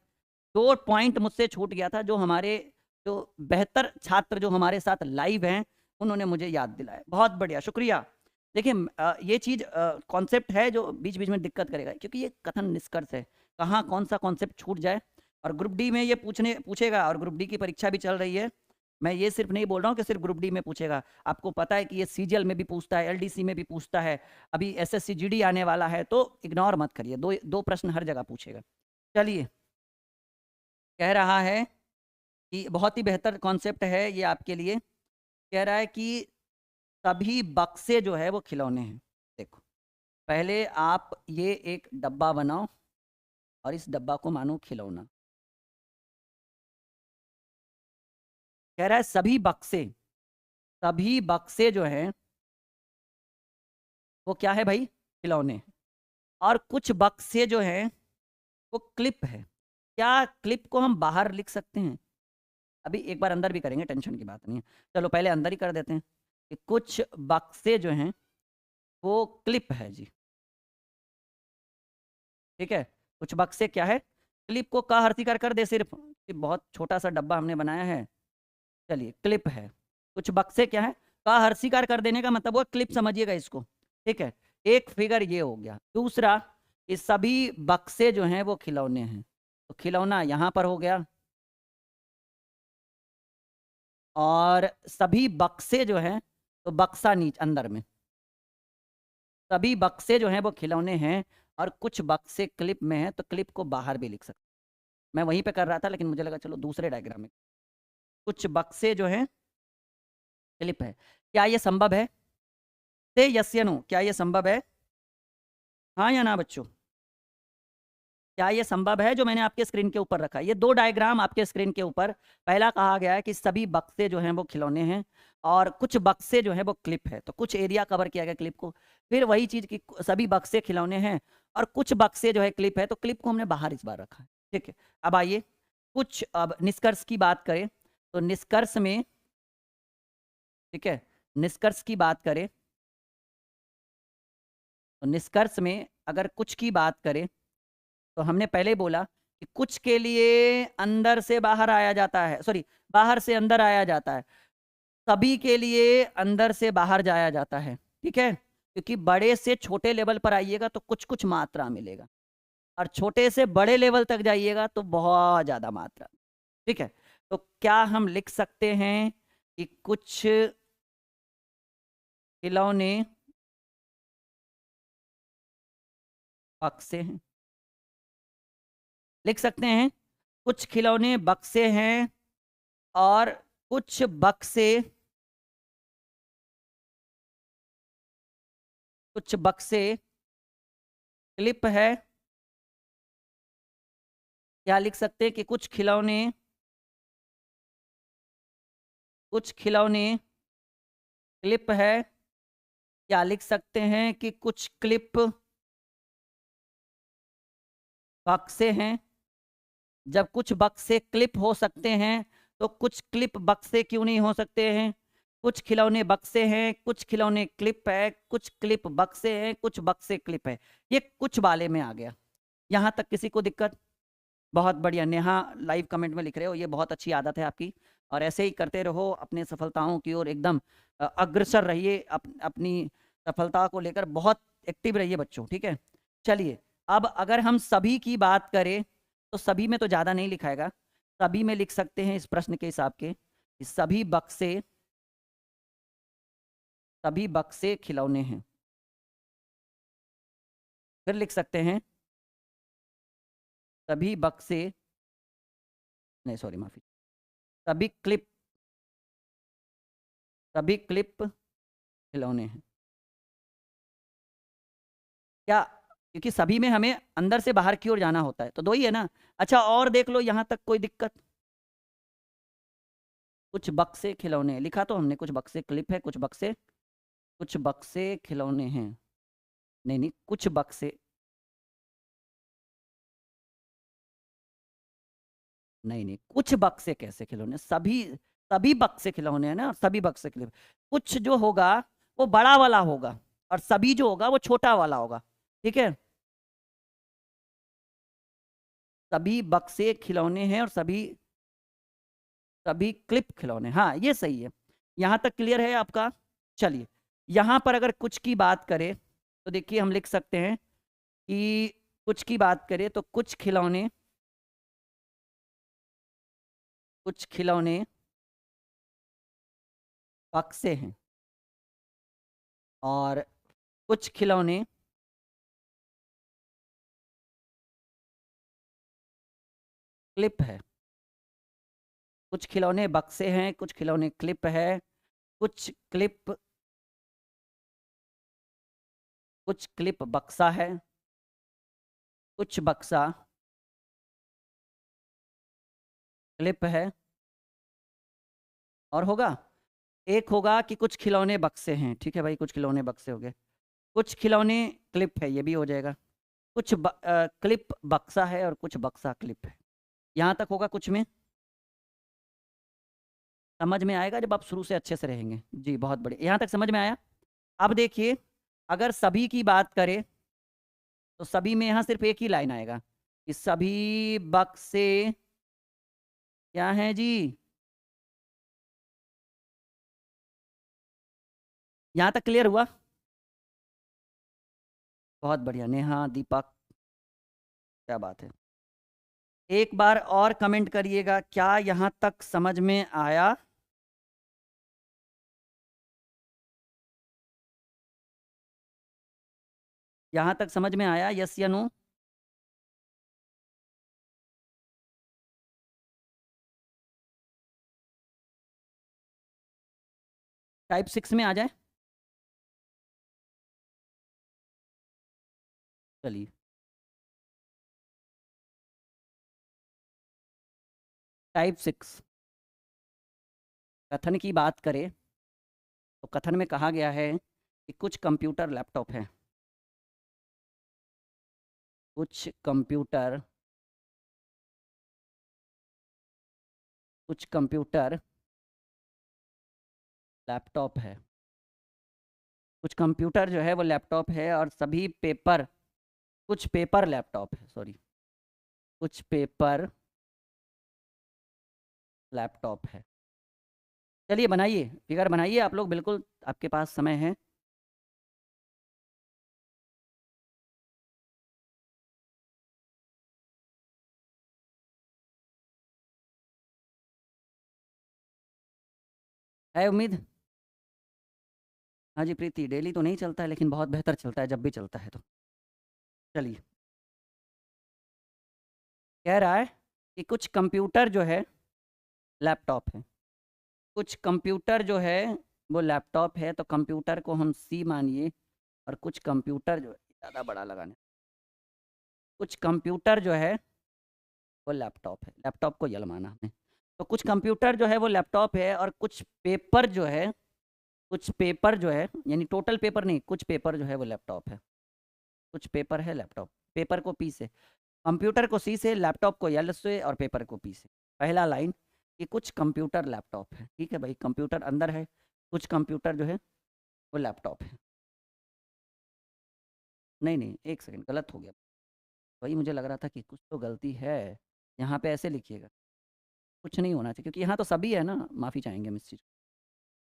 S1: 2 पॉइंट मुझसे छूट गया था, जो हमारे जो बेहतर छात्र जो हमारे साथ लाइव हैं उन्होंने मुझे याद दिलाया, बहुत बढ़िया शुक्रिया। देखिए ये चीज कॉन्सेप्ट है जो बीच बीच में दिक्कत करेगा, क्योंकि ये कथन निष्कर्ष है, कहाँ कौन सा कॉन्सेप्ट छूट जाए। और ग्रुप डी में ये पूछेगा, और ग्रुप डी की परीक्षा भी चल रही है। मैं ये सिर्फ नहीं बोल रहा हूँ कि सिर्फ ग्रुप डी में पूछेगा, आपको पता है कि ये सीजीएल में भी पूछता है, एलडीसी में भी पूछता है, अभी एसएससी जीडी आने वाला है, तो इग्नोर मत करिए, दो दो प्रश्न हर जगह पूछेगा। चलिए कह रहा है कि बहुत ही बेहतर कॉन्सेप्ट है ये आपके लिए, कह रहा है कि सभी बक्से जो है वो खिलौने हैं। देखो पहले आप ये एक डब्बा बनाओ और इस डब्बा को मानो खिलौना। कह रहा है सभी बक्से जो हैं वो क्या है भाई, खिलौने। और कुछ बक्से जो हैं वो क्लिप है। क्या क्लिप को हम बाहर लिख सकते हैं? अभी एक बार अंदर भी करेंगे, टेंशन की बात नहीं है। चलो पहले अंदर ही कर देते हैं कि कुछ बक्से जो हैं वो क्लिप है जी, ठीक है। कुछ बक्से क्या है, क्लिप को का हर्षी कर दे सिर्फ कि बहुत छोटा सा डब्बा हमने बनाया है, चलिए क्लिप है। कुछ बक्से क्या है, का हर्षिकार कर देने का मतलब वो क्लिप समझिएगा इसको, ठीक है। एक फिगर ये हो गया। दूसरा, ये सभी बक्से जो हैं वो खिलौने हैं, तो खिलौना यहां पर हो गया, और सभी बक्से जो हैं तो बक्सा नीचे अंदर में, सभी बक्से जो हैं वो खिलौने हैं, और कुछ बक्से क्लिप में हैं, तो क्लिप को बाहर भी लिख सकते। मैं वहीं पे कर रहा था लेकिन मुझे लगा चलो दूसरे डायग्राम में। कुछ बक्से जो हैं क्लिप है, क्या ये संभव है? से यस या नो, क्या ये संभव है, हाँ या ना बच्चों? क्या ये संभव है जो मैंने आपके स्क्रीन के ऊपर रखा है? ये 2 डायग्राम आपके स्क्रीन के ऊपर, पहला कहा गया है कि सभी बक्से जो हैं वो खिलौने हैं, और कुछ बक्से जो है वो क्लिप है, तो कुछ एरिया कवर किया गया क्लिप को। फिर वही चीज कि सभी बक्से खिलौने हैं और कुछ बक्से जो है क्लिप है, तो क्लिप को हमने बाहर इस बार रखा है। ठीक है, अब आइए कुछ अब निष्कर्ष की बात करें तो निष्कर्ष में, ठीक है, निष्कर्ष की बात करें तो निष्कर्ष में अगर कुछ की बात करें तो हमने पहले बोला कि कुछ के लिए अंदर से बाहर आया जाता है, सॉरी बाहर से अंदर आया जाता है, सभी के लिए अंदर से बाहर जाया जाता है। ठीक है, क्योंकि बड़े से छोटे लेवल पर आइएगा तो कुछ कुछ मात्रा मिलेगा और छोटे से बड़े लेवल तक जाइएगा तो बहुत ज्यादा मात्रा। ठीक है, तो क्या हम लिख सकते हैं कि कुछ खिलौने बक्से हैं, लिख सकते हैं कुछ खिलौने बक्से हैं और कुछ बक्से, कुछ बक्से क्लिप है। क्या लिख सकते हैं कि कुछ खिलौने, कुछ खिलौने क्लिप है। क्या लिख सकते हैं कि कुछ क्लिप बक्से हैं। जब कुछ बक्से क्लिप हो सकते हैं तो कुछ क्लिप बक्से क्यों नहीं हो सकते हैं। कुछ खिलौने बक्से हैं, कुछ खिलौने क्लिप है, कुछ क्लिप बक्से हैं, कुछ बक्से क्लिप है। ये कुछ वाले में आ गया। यहाँ तक किसी को दिक्कत? बहुत बढ़िया, नेहा लाइव कमेंट में लिख रहे हो, ये बहुत अच्छी आदत है आपकी और ऐसे ही करते रहो, अपने सफलताओं की ओर एकदम अग्रसर रहिए, अपनी सफलता को लेकर बहुत एक्टिव रहिए बच्चों। ठीक है, चलिए अब अगर हम सभी की बात करें तो सभी में तो ज़्यादा नहीं लिखाएगा, सभी में लिख सकते हैं इस प्रश्न के हिसाब के कि सभी बक्से खिलौने हैं। फिर लिख सकते हैं सभी बक्से, नहीं सॉरी माफी, सभी क्लिप, सभी क्लिप खिलौने हैं। क्या, क्योंकि सभी में हमें अंदर से बाहर की ओर जाना होता है, तो दो ही है ना। अच्छा और देख लो, यहां तक कोई दिक्कत? कुछ बक्से खिलौने लिखा तो हमने, कुछ बक्से क्लिप है, कुछ बक्से खिलौने हैं। नहीं नहीं, कुछ बक्से, नहीं नहीं, कुछ बक्से कैसे खिलौने, सभी, सभी बक्से खिलौने हैं ना, सभी बक्से खिलौने। कुछ जो होगा वो बड़ा वाला होगा और सभी जो होगा वो छोटा वाला होगा। ठीक है, सभी बक्से खिलौने हैं और सभी, सभी क्लिप खिलौने, हाँ ये सही है। यहां तक क्लियर है आपका? चलिए यहां पर अगर कुछ की बात करें तो देखिए हम लिख सकते हैं कि कुछ की बात करें तो कुछ खिलौने, कुछ खिलौने बक्से हैं और कुछ खिलौने क्लिप है। कुछ खिलौने बक्से हैं, कुछ खिलौने क्लिप है, कुछ क्लिप, कुछ क्लिप बक्सा है, कुछ बक्सा क्लिप है। और होगा, एक होगा कि कुछ खिलौने बक्से हैं। ठीक है भाई, कुछ खिलौने बक्से हो गए, कुछ खिलौने क्लिप है, ये भी हो जाएगा। कुछ क्लिप बक्सा है और कुछ बक्सा क्लिप है। यहाँ तक होगा कुछ में? समझ में आएगा जब आप शुरू से अच्छे से रहेंगे। जी बहुत बढ़िया, यहाँ तक समझ में आया। अब देखिए अगर सभी की बात करें तो सभी में यहाँ सिर्फ एक ही लाइन आएगा कि सभी बक्से क्या हैं जी। यहाँ तक क्लियर हुआ? बहुत बढ़िया, नेहा दीपक, क्या बात है। एक बार और कमेंट करिएगा, क्या यहाँ तक समझ में आया? यहाँ तक समझ में आया, यस या नो? टाइप 6 में आ जाए। चलिए टाइप 6 कथन की बात करें तो कथन में कहा गया है कि कुछ कंप्यूटर लैपटॉप हैं, कुछ कंप्यूटर लैपटॉप है, कुछ कंप्यूटर जो है वो लैपटॉप है, और सभी पेपर, कुछ पेपर लैपटॉप है, सॉरी, कुछ पेपर लैपटॉप है। चलिए बनाइए, फिगर बनाइए आप लोग, बिल्कुल आपके पास समय है। है उम्मीद? हाँ जी प्रीति, डेली तो नहीं चलता है लेकिन बहुत बेहतर चलता है जब भी चलता है तो। चलिए, कह रहा है कि कुछ कंप्यूटर जो है लैपटॉप है, कुछ कंप्यूटर जो है वो लैपटॉप है, तो कंप्यूटर को हम सी मानिए, और कुछ कंप्यूटर जो है, ज़्यादा बड़ा लगाने, कुछ कंप्यूटर जो है वो लैपटॉप है, लैपटॉप को यल माना हमने। तो कुछ कंप्यूटर जो है वो लैपटॉप है, और कुछ पेपर जो है, कुछ पेपर जो है, यानी टोटल पेपर नहीं, कुछ पेपर जो है वो लैपटॉप है, कुछ पेपर है लैपटॉप, पेपर को पी से, कंप्यूटर को सी से, लैपटॉप को यल से, और पेपर को पी से। पहला लाइन कि कुछ कंप्यूटर लैपटॉप है, ठीक है भाई, कंप्यूटर अंदर है, कुछ कंप्यूटर जो है वो लैपटॉप है। नहीं नहीं, एक सेकंड, गलत हो गया, वही मुझे लग रहा था कि कुछ तो गलती है। यहाँ पे ऐसे लिखिएगा, कुछ नहीं होना चाहिए, क्योंकि यहाँ तो सभी है ना, माफ़ी चाहेंगे हम इस चीज़,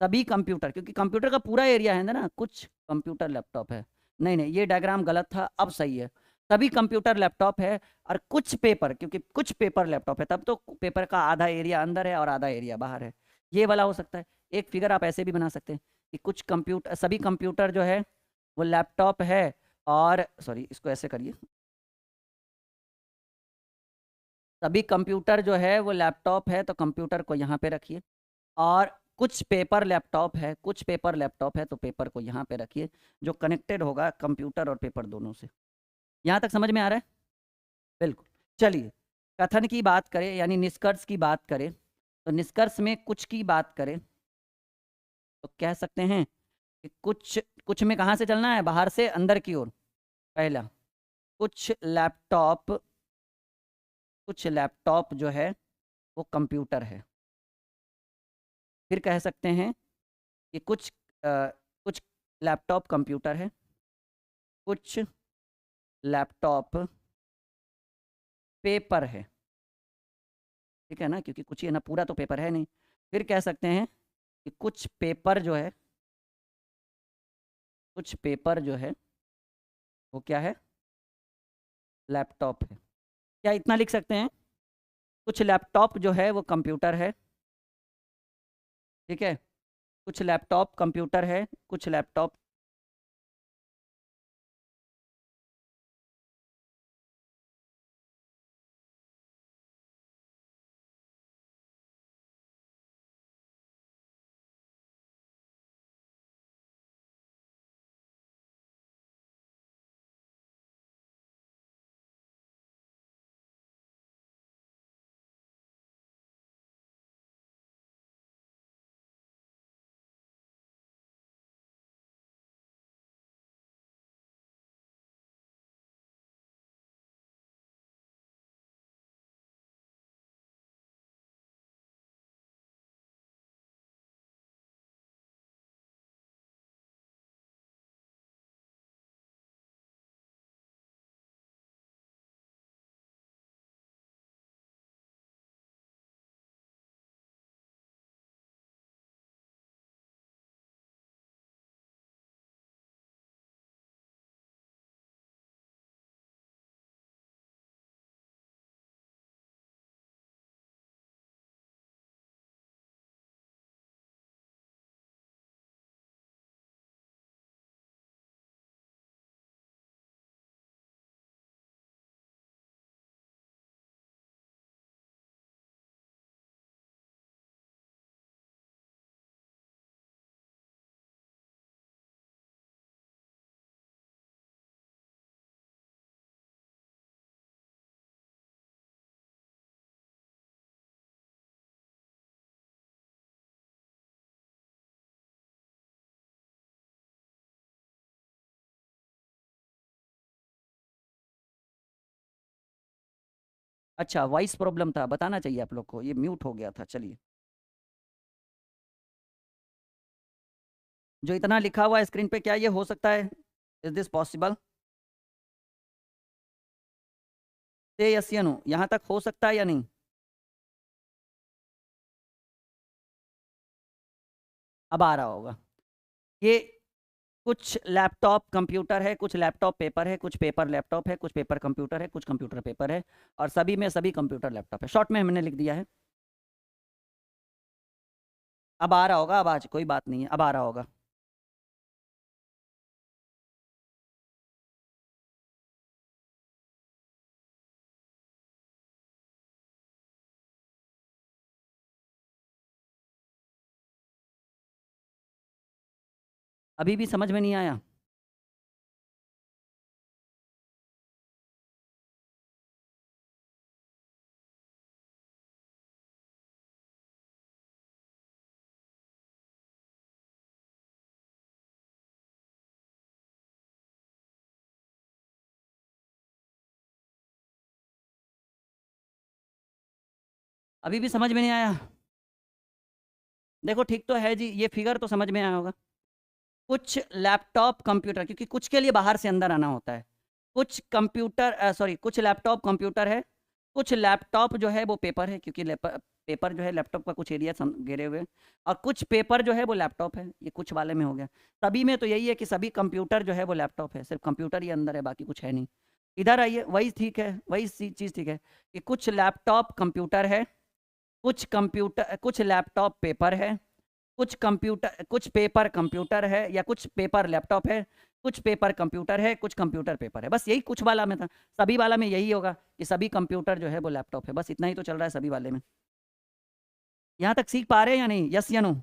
S1: सभी कंप्यूटर, क्योंकि कंप्यूटर का पूरा एरिया है ना, कुछ कंप्यूटर लैपटॉप है। नहीं नहीं, ये डायग्राम गलत था, अब सही है। सभी कंप्यूटर लैपटॉप है, और कुछ पेपर, क्योंकि कुछ पेपर लैपटॉप है, तब तो पेपर का आधा एरिया अंदर है और आधा एरिया बाहर है, ये वाला हो सकता है। एक फिगर आप ऐसे भी बना सकते हैं कि कुछ कंप्यूटर, सभी कंप्यूटर जो है वो लैपटॉप है, और सॉरी, इसको ऐसे करिए, सभी कंप्यूटर जो है वो लैपटॉप है, तो कंप्यूटर को यहाँ पे रखिए, और कुछ पेपर लैपटॉप है, कुछ पेपर लैपटॉप है, तो पेपर को यहाँ पे रखिए, जो कनेक्टेड होगा कंप्यूटर और पेपर दोनों से। यहाँ तक समझ में आ रहा है? बिल्कुल। चलिए, कथन की बात करें, यानी निष्कर्ष की बात करें, तो निष्कर्ष में कुछ की बात करें तो कह सकते हैं कि कुछ, कुछ में कहाँ से चलना है, बाहर से अंदर की ओर। पहला, कुछ लैपटॉप, कुछ लैपटॉप जो है वो कंप्यूटर है। फिर कह सकते हैं कि कुछ लैपटॉप कंप्यूटर है, कुछ लैपटॉप पेपर है, ठीक है ना, क्योंकि कुछ ही है ना, पूरा तो पेपर है नहीं। फिर कह सकते हैं कि कुछ पेपर जो है, कुछ पेपर जो है वो क्या है, लैपटॉप है। क्या इतना लिख सकते हैं? कुछ लैपटॉप जो है वो कंप्यूटर है, ठीक है, कुछ लैपटॉप कंप्यूटर है, कुछ लैपटॉप अच्छा, वॉइस प्रॉब्लम था, बताना चाहिए आप लोग को, ये म्यूट हो गया था। चलिए, जो इतना लिखा हुआ है स्क्रीन पे, क्या ये हो सकता है? Is this possible? से यस या नो, यहां तक हो सकता है या नहीं? अब आ रहा होगा। ये कुछ लैपटॉप कंप्यूटर है, कुछ लैपटॉप पेपर है, कुछ पेपर लैपटॉप है, कुछ पेपर कंप्यूटर है, कुछ कंप्यूटर पेपर है, और सभी में सभी कंप्यूटर लैपटॉप है। शॉर्ट में हमने लिख दिया है। अब आ रहा होगा, अब आज कोई बात नहीं है, अब आ रहा होगा। अभी भी समझ में नहीं आया? अभी भी समझ में नहीं आया? देखो ठीक तो है जी, ये फिगर तो समझ में आया होगा। कुछ लैपटॉप कंप्यूटर, क्योंकि कुछ के लिए बाहर से अंदर आना होता है। कुछ कंप्यूटर सॉरी, कुछ लैपटॉप कंप्यूटर है, कुछ लैपटॉप जो है वो पेपर है, क्योंकि पेपर जो है लैपटॉप का कुछ एरिया घेरे हुए, और कुछ पेपर जो है वो लैपटॉप है। ये कुछ वाले में हो गया। सभी में तो यही है कि सभी कंप्यूटर जो है वो लैपटॉप है, सिर्फ कंप्यूटर ही अंदर है, बाकी कुछ है नहीं। इधर आइए, वही ठीक है, वही चीज़ ठीक है कि कुछ लैपटॉप कंप्यूटर है, कुछ कंप्यूटर, कुछ लैपटॉप पेपर है, कुछ कंप्यूटर, कुछ पेपर कंप्यूटर है, या कुछ पेपर लैपटॉप है, कुछ पेपर कंप्यूटर है, कुछ कंप्यूटर पेपर है। बस यही कुछ वाला में था। सभी वाला में यही होगा कि सभी कंप्यूटर जो है वो लैपटॉप है। बस इतना ही तो चल रहा है सभी वाले में। यहां तक सीख पा रहे हैं या नहीं? यस या नो?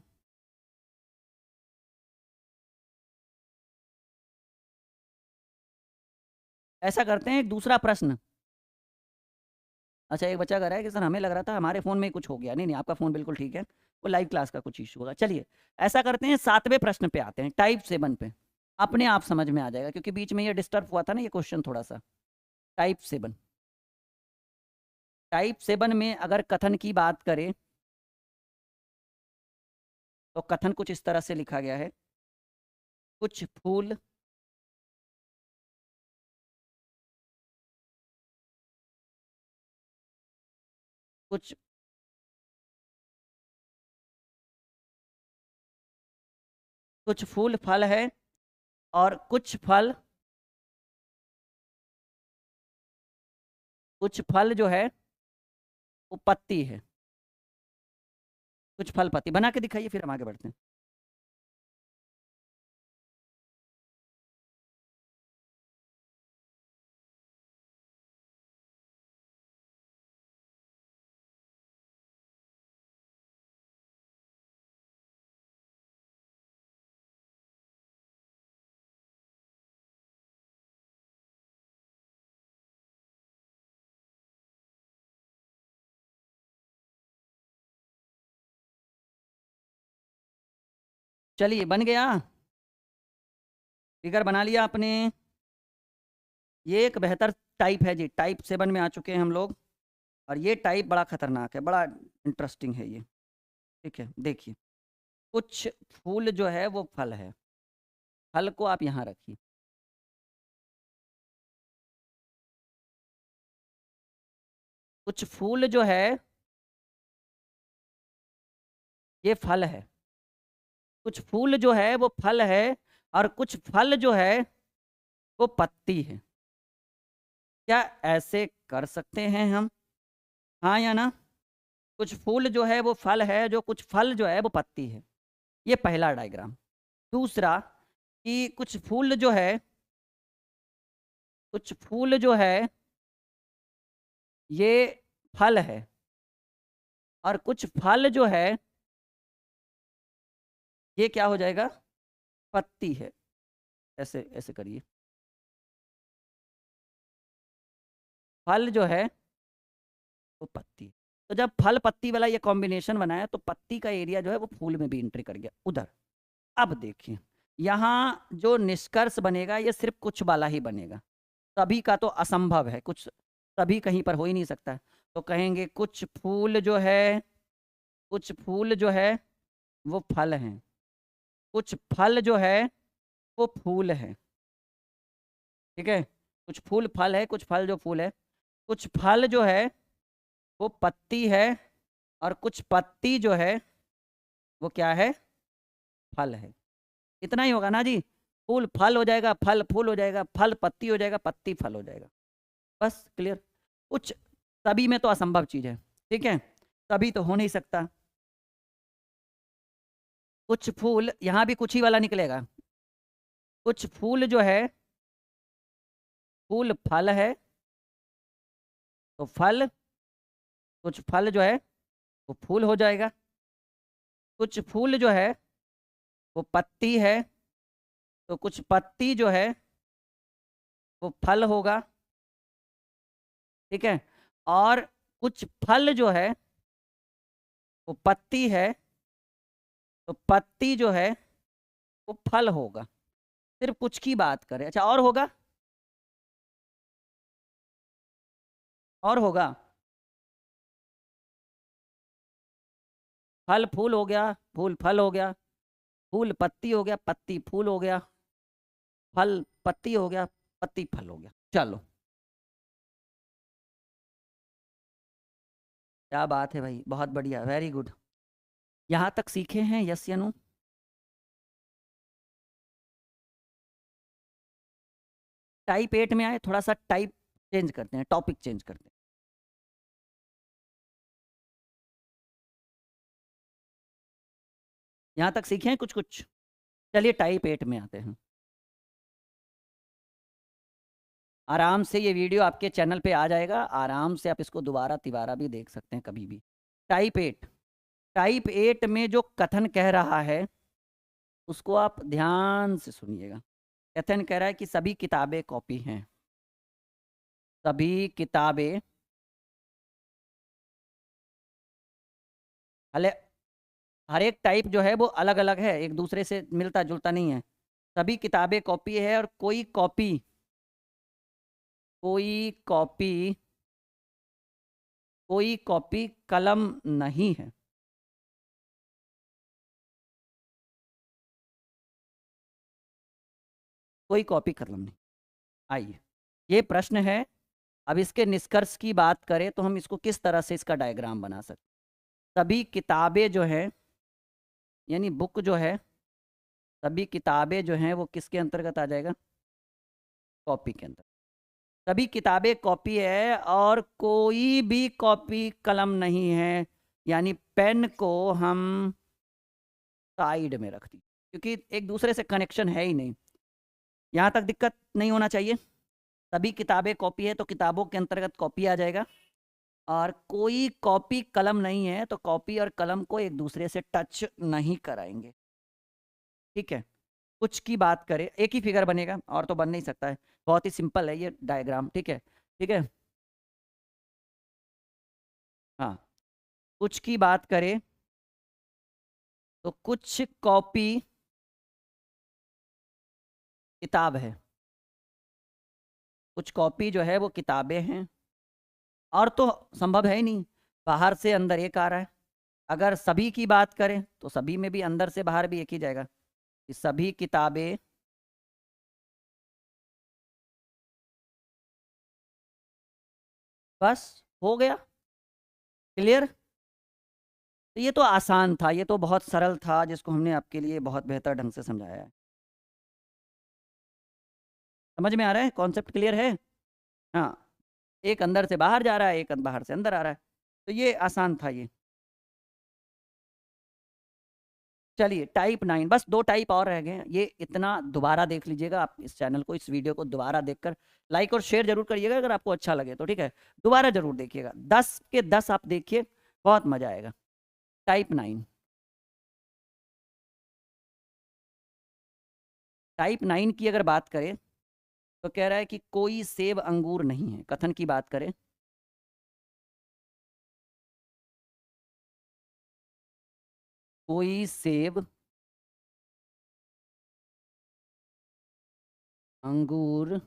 S1: ऐसा करते हैं, एक दूसरा प्रश्न। अच्छा, एक बच्चा कह रहा है कि सर हमें लग रहा था हमारे फ़ोन में ही कुछ हो गया। नहीं नहीं, आपका फ़ोन बिल्कुल ठीक है, वो लाइव क्लास का कुछ इशू होगा। चलिए, ऐसा करते हैं, 7वें प्रश्न पे आते हैं, टाइप 7 पे। अपने आप समझ में आ जाएगा, क्योंकि बीच में ये डिस्टर्ब हुआ था ना, ये क्वेश्चन थोड़ा सा। टाइप 7, टाइप 7 में अगर कथन की बात करें तो कथन कुछ इस तरह से लिखा गया है। कुछ फूल कुछ कुछ फूल फल है, और कुछ फल जो है वो पत्ती है। कुछ फल पत्ती बना के दिखाइए, फिर हम आगे बढ़ते हैं। चलिए, बन गया, फिगर बना लिया आपने। ये एक बेहतर टाइप है जी, टाइप 7 में आ चुके हैं हम लोग। और ये टाइप बड़ा खतरनाक है, बड़ा इंटरेस्टिंग है ये। ठीक है, देखिए, कुछ फूल जो है वो फल है। फल को आप यहाँ रखिए। कुछ फूल जो है ये फल है, कुछ फूल जो है वो फल है, और कुछ फल जो है वो पत्ती है। क्या ऐसे कर सकते हैं हम? हाँ या ना? कुछ फूल जो है वो फल है, जो कुछ फल जो है वो पत्ती है। ये पहला डायग्राम। दूसरा, कि कुछ फूल जो है ये फल है, और कुछ फल जो है ये क्या हो जाएगा? पत्ती है। ऐसे ऐसे करिए। फल जो है वो पत्ती। तो जब फल पत्ती वाला ये कॉम्बिनेशन बनाया, तो पत्ती का एरिया जो है वो फूल में भी एंट्री कर गया उधर। अब देखिए, यहाँ जो निष्कर्ष बनेगा ये सिर्फ कुछ वाला ही बनेगा, सभी का तो असंभव है, कुछ सभी कहीं पर हो ही नहीं सकता है। तो कहेंगे कुछ फूल जो है, कुछ फूल जो है वो फल हैं, कुछ फल जो है वो फूल है। ठीक है, कुछ फूल फल है, कुछ फल जो फूल है, कुछ फल जो है वो पत्ती है, और कुछ पत्ती जो है वो क्या है, फल है। इतना ही होगा ना जी। फूल फल हो जाएगा, फल फूल हो जाएगा, फल पत्ती हो जाएगा, पत्ती फल हो जाएगा। बस क्लियर। कुछ सभी में तो असंभव चीज है, ठीक है, तभी तो हो नहीं सकता। कुछ फूल, यहां भी कुछ ही वाला निकलेगा। कुछ फूल जो है, फूल फल है तो फल, कुछ फल जो है वो फूल हो जाएगा, कुछ फूल जो है वो पत्ती है तो कुछ पत्ती जो है वो फल होगा। ठीक है, और कुछ फल जो है वो पत्ती है तो पत्ती जो है वो फल होगा। सिर्फ कुछ की बात करें, अच्छा और होगा, और होगा। फल फूल हो गया, फूल फल हो गया, फूल पत्ती हो गया, पत्ती फूल हो गया, फल पत्ती हो गया, पत्ती फल हो गया। चलो, क्या बात है भाई, बहुत बढ़िया, वेरी गुड। यहां तक सीखे हैं, यस या नो? टाइप 8 में आए, थोड़ा सा टाइप चेंज करते हैं, टॉपिक चेंज करते हैं। यहां तक सीखे हैं कुछ कुछ। चलिए टाइप 8 में आते हैं। आराम से ये वीडियो आपके चैनल पे आ जाएगा, आराम से आप इसको दोबारा तिबारा भी देख सकते हैं कभी भी। टाइप 8, टाइप 8 में जो कथन कह रहा है उसको आप ध्यान से सुनिएगा। कथन कह रहा है कि सभी किताबें कॉपी हैं, सभी किताबें, हले हर एक टाइप जो है वो अलग अलग है, एक दूसरे से मिलता जुलता नहीं है। सभी किताबें कॉपी है और कोई कॉपी, कोई कॉपी, कोई कॉपी कलम नहीं है। कोई कॉपी कलम नहीं। आइए, ये प्रश्न है। अब इसके निष्कर्ष की बात करें तो हम इसको किस तरह से इसका डायग्राम बना सकते। सभी किताबें जो है, यानी बुक जो है, सभी किताबें जो हैं वो किसके अंतर्गत आ जाएगा, कॉपी के अंदर। सभी किताबें कॉपी है और कोई भी कॉपी कलम नहीं है, यानी पेन को हम साइड में रख दी, क्योंकि एक दूसरे से कनेक्शन है ही नहीं। यहाँ तक दिक्कत नहीं होना चाहिए। सभी किताबें कॉपी है तो किताबों के अंतर्गत कॉपी आ जाएगा, और कोई कॉपी कलम नहीं है तो कॉपी और कलम को एक दूसरे से टच नहीं कराएंगे। ठीक है, कुछ की बात करें, एक ही फिगर बनेगा और तो बन नहीं सकता है, बहुत ही सिंपल है ये डायग्राम। ठीक है, ठीक है। हाँ, कुछ की बात करें तो कुछ कॉपी किताब है, कुछ कॉपी जो है वो किताबें हैं, और तो संभव है ही नहीं, बाहर से अंदर एक आ रहा है। अगर सभी की बात करें तो सभी में भी अंदर से बाहर भी एक ही जाएगा, कि सभी किताबें, बस हो गया, क्लियर। तो ये तो आसान था, ये तो बहुत सरल था, जिसको हमने आपके लिए बहुत बेहतर ढंग से समझाया है। समझ में आ रहा है, कॉन्सेप्ट क्लियर है? हाँ, एक अंदर से बाहर जा रहा है, एक बाहर से अंदर आ रहा है, तो ये आसान था ये। चलिए टाइप 9, बस दो टाइप और रह गए हैं, ये इतना दोबारा देख लीजिएगा आप इस चैनल को, इस वीडियो को दोबारा देखकर लाइक और शेयर जरूर करिएगा अगर आपको अच्छा लगे तो, ठीक है। दोबारा जरूर देखिएगा, 10 के 10 आप देखिए, बहुत मजा आएगा। टाइप 9, टाइप 9 की अगर बात करें तो कह रहा है कि कोई सेब अंगूर नहीं है, कथन की बात करें, कोई सेब अंगूर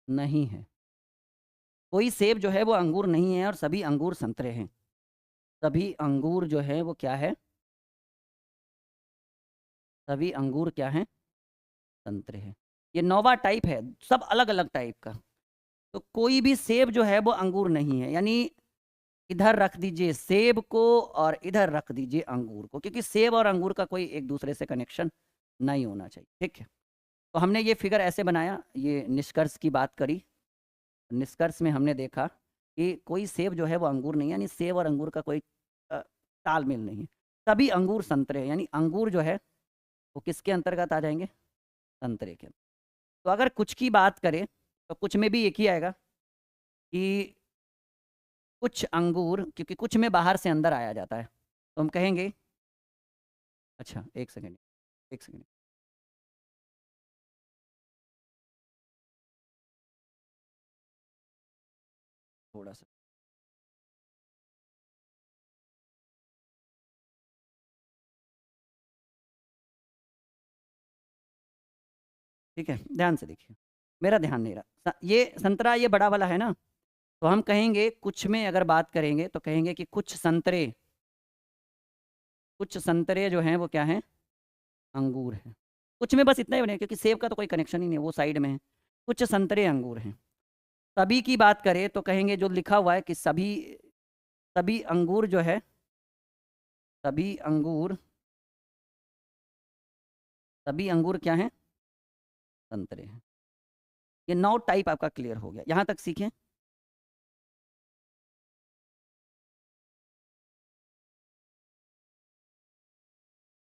S1: नहीं है। कोई सेब जो है वो अंगूर नहीं है और सभी अंगूर संतरे हैं। सभी अंगूर जो है वो क्या है? सभी अंगूर क्या हैं? संतरे हैं। ये नौवा टाइप है, सब अलग अलग टाइप का। तो कोई भी सेब जो है वो अंगूर नहीं है, यानी इधर रख दीजिए सेब को और इधर रख दीजिए अंगूर को, क्योंकि सेब और अंगूर का कोई एक दूसरे से कनेक्शन नहीं होना चाहिए। ठीक है, तो हमने ये फिगर ऐसे बनाया, ये निष्कर्ष की बात करी। निष्कर्ष में हमने देखा कि कोई सेब जो है वो अंगूर नहीं है, यानी सेब और अंगूर का कोई तालमेल नहीं है। सभी अंगूर संतरे हैं, यानी अंगूर जो है वो किसके अंतर्गत आ जाएंगे? संतरे के। तो अगर कुछ की बात करें तो कुछ में भी एक ही आएगा कि कुछ अंगूर, क्योंकि कुछ में बाहर से अंदर आया जाता है, तो हम कहेंगे, अच्छा एक सेकेंड, एक सेकेंड, थोड़ा सा, ठीक है, ध्यान से देखिए, मेरा ध्यान नहीं रहा। ये संतरा ये बड़ा वाला है ना, तो हम कहेंगे कुछ में अगर बात करेंगे तो कहेंगे कि कुछ संतरे जो हैं वो क्या हैं? अंगूर हैं। कुछ में बस इतना ही बने, क्योंकि सेब का तो कोई कनेक्शन ही नहीं है, वो साइड में है। कुछ संतरे अंगूर हैं। सभी की बात करें तो कहेंगे, जो लिखा हुआ है कि सभी सभी अंगूर जो है, सभी अंगूर, सभी अंगूर क्या हैं? संतरे हैं। ये 9 टाइप आपका क्लियर हो गया, यहां तक सीखें।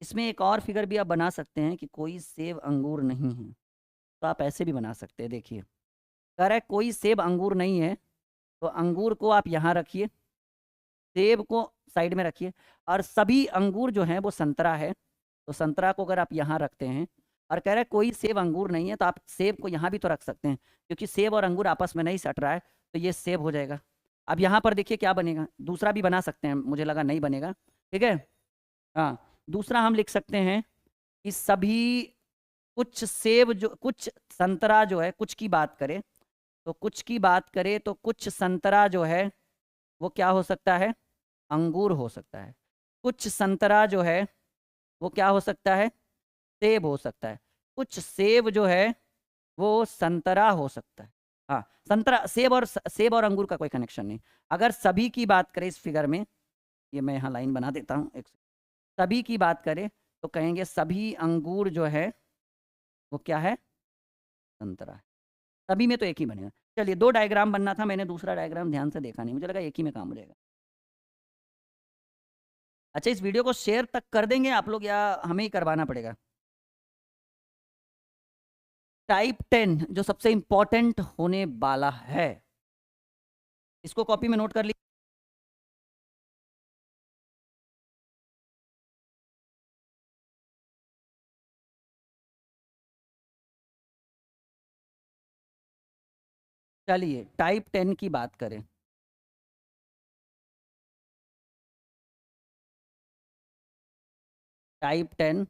S1: इसमें एक और फिगर भी आप बना सकते हैं कि कोई सेब अंगूर नहीं है, तो आप ऐसे भी बना सकते हैं। देखिए, कह रहा है कोई सेब अंगूर नहीं है, तो अंगूर को आप यहाँ रखिए, सेब को साइड में रखिए, और सभी अंगूर जो हैं वो संतरा है, तो संतरा को अगर आप यहाँ रखते हैं, और कह रहा है कोई सेब अंगूर नहीं है, तो आप सेब को यहाँ भी तो रख सकते हैं, क्योंकि सेब और अंगूर आपस में नहीं सट रहा है, तो ये सेब हो जाएगा। अब यहाँ पर देखिए क्या बनेगा, दूसरा भी बना सकते हैं, मुझे लगा नहीं बनेगा। ठीक है, हाँ, दूसरा हम लिख सकते हैं कि सभी, कुछ सेब जो, कुछ संतरा जो है, कुछ की बात करें तो कुछ की बात करें तो कुछ संतरा जो है वो क्या हो सकता है? अंगूर हो सकता है। कुछ संतरा जो है वो क्या हो सकता है? सेब हो सकता है। कुछ सेब जो है वो संतरा हो सकता है। हाँ, संतरा, सेब और अंगूर का कोई कनेक्शन नहीं। अगर सभी की बात करें इस फिगर में, ये मैं यहाँ लाइन बना देता हूँ, सभी की बात करें तो कहेंगे सभी अंगूर जो है वो क्या है? संतरा है। सभी में तो एक ही बनेगा। चलिए, 2 डायग्राम बनना था, मैंने दूसरा डायग्राम ध्यान से देखा नहीं, मुझे लगा एक ही में काम हो जाएगा। अच्छा, इस वीडियो को शेयर तक कर देंगे आप लोग, या हमें ही करवाना पड़ेगा? टाइप 10 जो सबसे इंपॉर्टेंट होने वाला है, इसको कॉपी में नोट कर ली। चलिए, टाइप 10 की बात करें। टाइप 10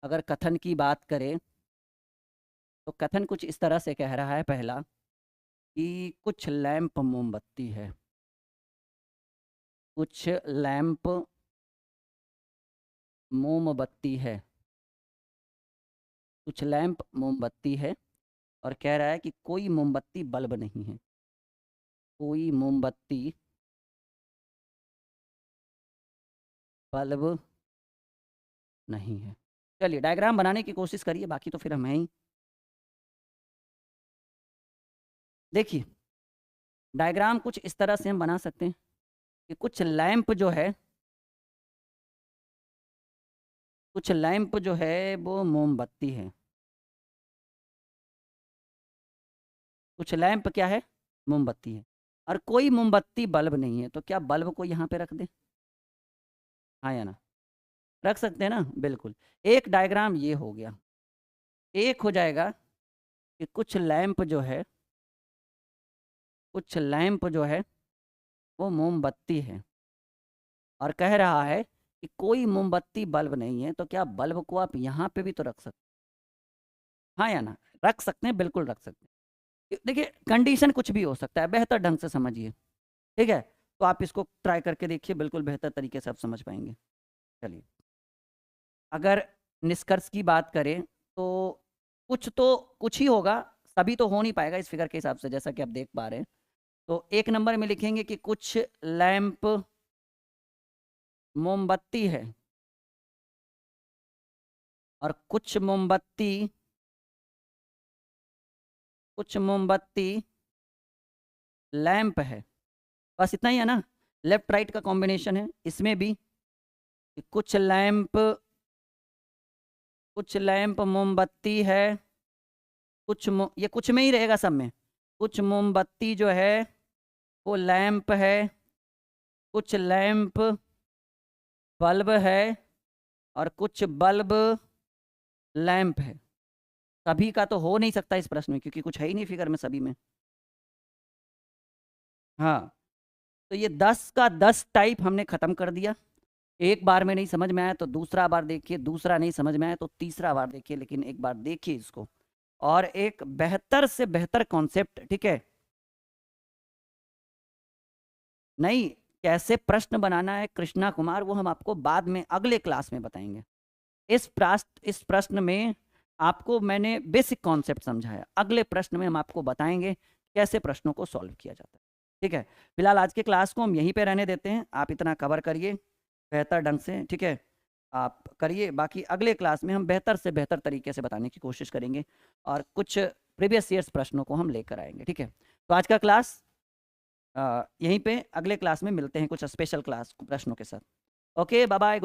S1: अगर कथन की बात करें तो कथन कुछ इस तरह से कह रहा है, पहला कि कुछ लैंप मोमबत्ती है, कुछ लैंप मोमबत्ती है, कुछ लैंप मोमबत्ती है, और कह रहा है कि कोई मोमबत्ती बल्ब नहीं है, कोई मोमबत्ती बल्ब नहीं है। चलिए, डायग्राम बनाने की कोशिश करिए, बाकी तो फिर हम हैं ही। देखिए, डायग्राम कुछ इस तरह से हम बना सकते हैं कि कुछ लैंप जो है, कुछ लैंप जो है वो मोमबत्ती है, कुछ लैंप क्या है? मोमबत्ती है, और कोई मोमबत्ती बल्ब नहीं है, तो क्या बल्ब को यहाँ पे रख दें? हाँ या ना? रख सकते हैं ना, बिल्कुल। एक डायग्राम ये हो गया। एक हो जाएगा कि कुछ लैंप जो है, कुछ लैंप जो है वो मोमबत्ती है, और कह रहा है कि कोई मोमबत्ती बल्ब नहीं है, तो क्या बल्ब को आप यहाँ पे भी तो रख सकते हैं? हाँ या ना? रख सकते हैं, बिल्कुल रख सकते हैं। देखिए कंडीशन कुछ भी हो सकता है, बेहतर ढंग से समझिए, ठीक है। तो आप इसको ट्राई करके देखिए, बिल्कुल बेहतर तरीके से आप समझ पाएंगे। चलिए, अगर निष्कर्ष की बात करें तो कुछ ही होगा, सभी तो हो नहीं पाएगा इस फिगर के हिसाब से, जैसा कि आप देख पा रहे हैं। तो एक नंबर में लिखेंगे कि कुछ लैंप मोमबत्ती है और कुछ मोमबत्ती लैंप है। बस इतना ही है ना, लेफ्ट राइट का कॉम्बिनेशन है इसमें भी। कुछ लैंप मोमबत्ती है, ये कुछ में ही रहेगा सब में। कुछ मोमबत्ती जो है वो लैंप है, कुछ लैंप बल्ब है और कुछ बल्ब लैंप है। सभी का तो हो नहीं सकता इस प्रश्न में, क्योंकि कुछ है ही नहीं फिगर में सभी में। हाँ, तो ये 10 का 10 टाइप हमने खत्म कर दिया। एक बार में नहीं समझ में आया तो दूसरा बार देखिए, दूसरा नहीं समझ में आया तो तीसरा बार देखिए, लेकिन एक बार देखिए इसको, और एक बेहतर से बेहतर कॉन्सेप्ट, ठीक है। नहीं, कैसे प्रश्न बनाना है कृष्णा कुमार, वो हम आपको बाद में अगले क्लास में बताएंगे। इस प्रश्न में आपको मैंने बेसिक कॉन्सेप्ट समझाया, अगले प्रश्न में हम आपको बताएंगे कैसे प्रश्नों को सॉल्व किया जाता है, ठीक है। फिलहाल आज के क्लास को हम यहीं पे रहने देते हैं, आप इतना कवर करिए बेहतर ढंग से, ठीक है। आप करिए, बाकी अगले क्लास में हम बेहतर से बेहतर तरीके से बताने की कोशिश करेंगे और कुछ प्रीवियस ईयर्स प्रश्नों को हम लेकर आएंगे, ठीक है। तो आज का क्लास यहीं पे, अगले क्लास में मिलते हैं कुछ स्पेशल क्लास प्रश्नों के साथ। Okay, bye bye.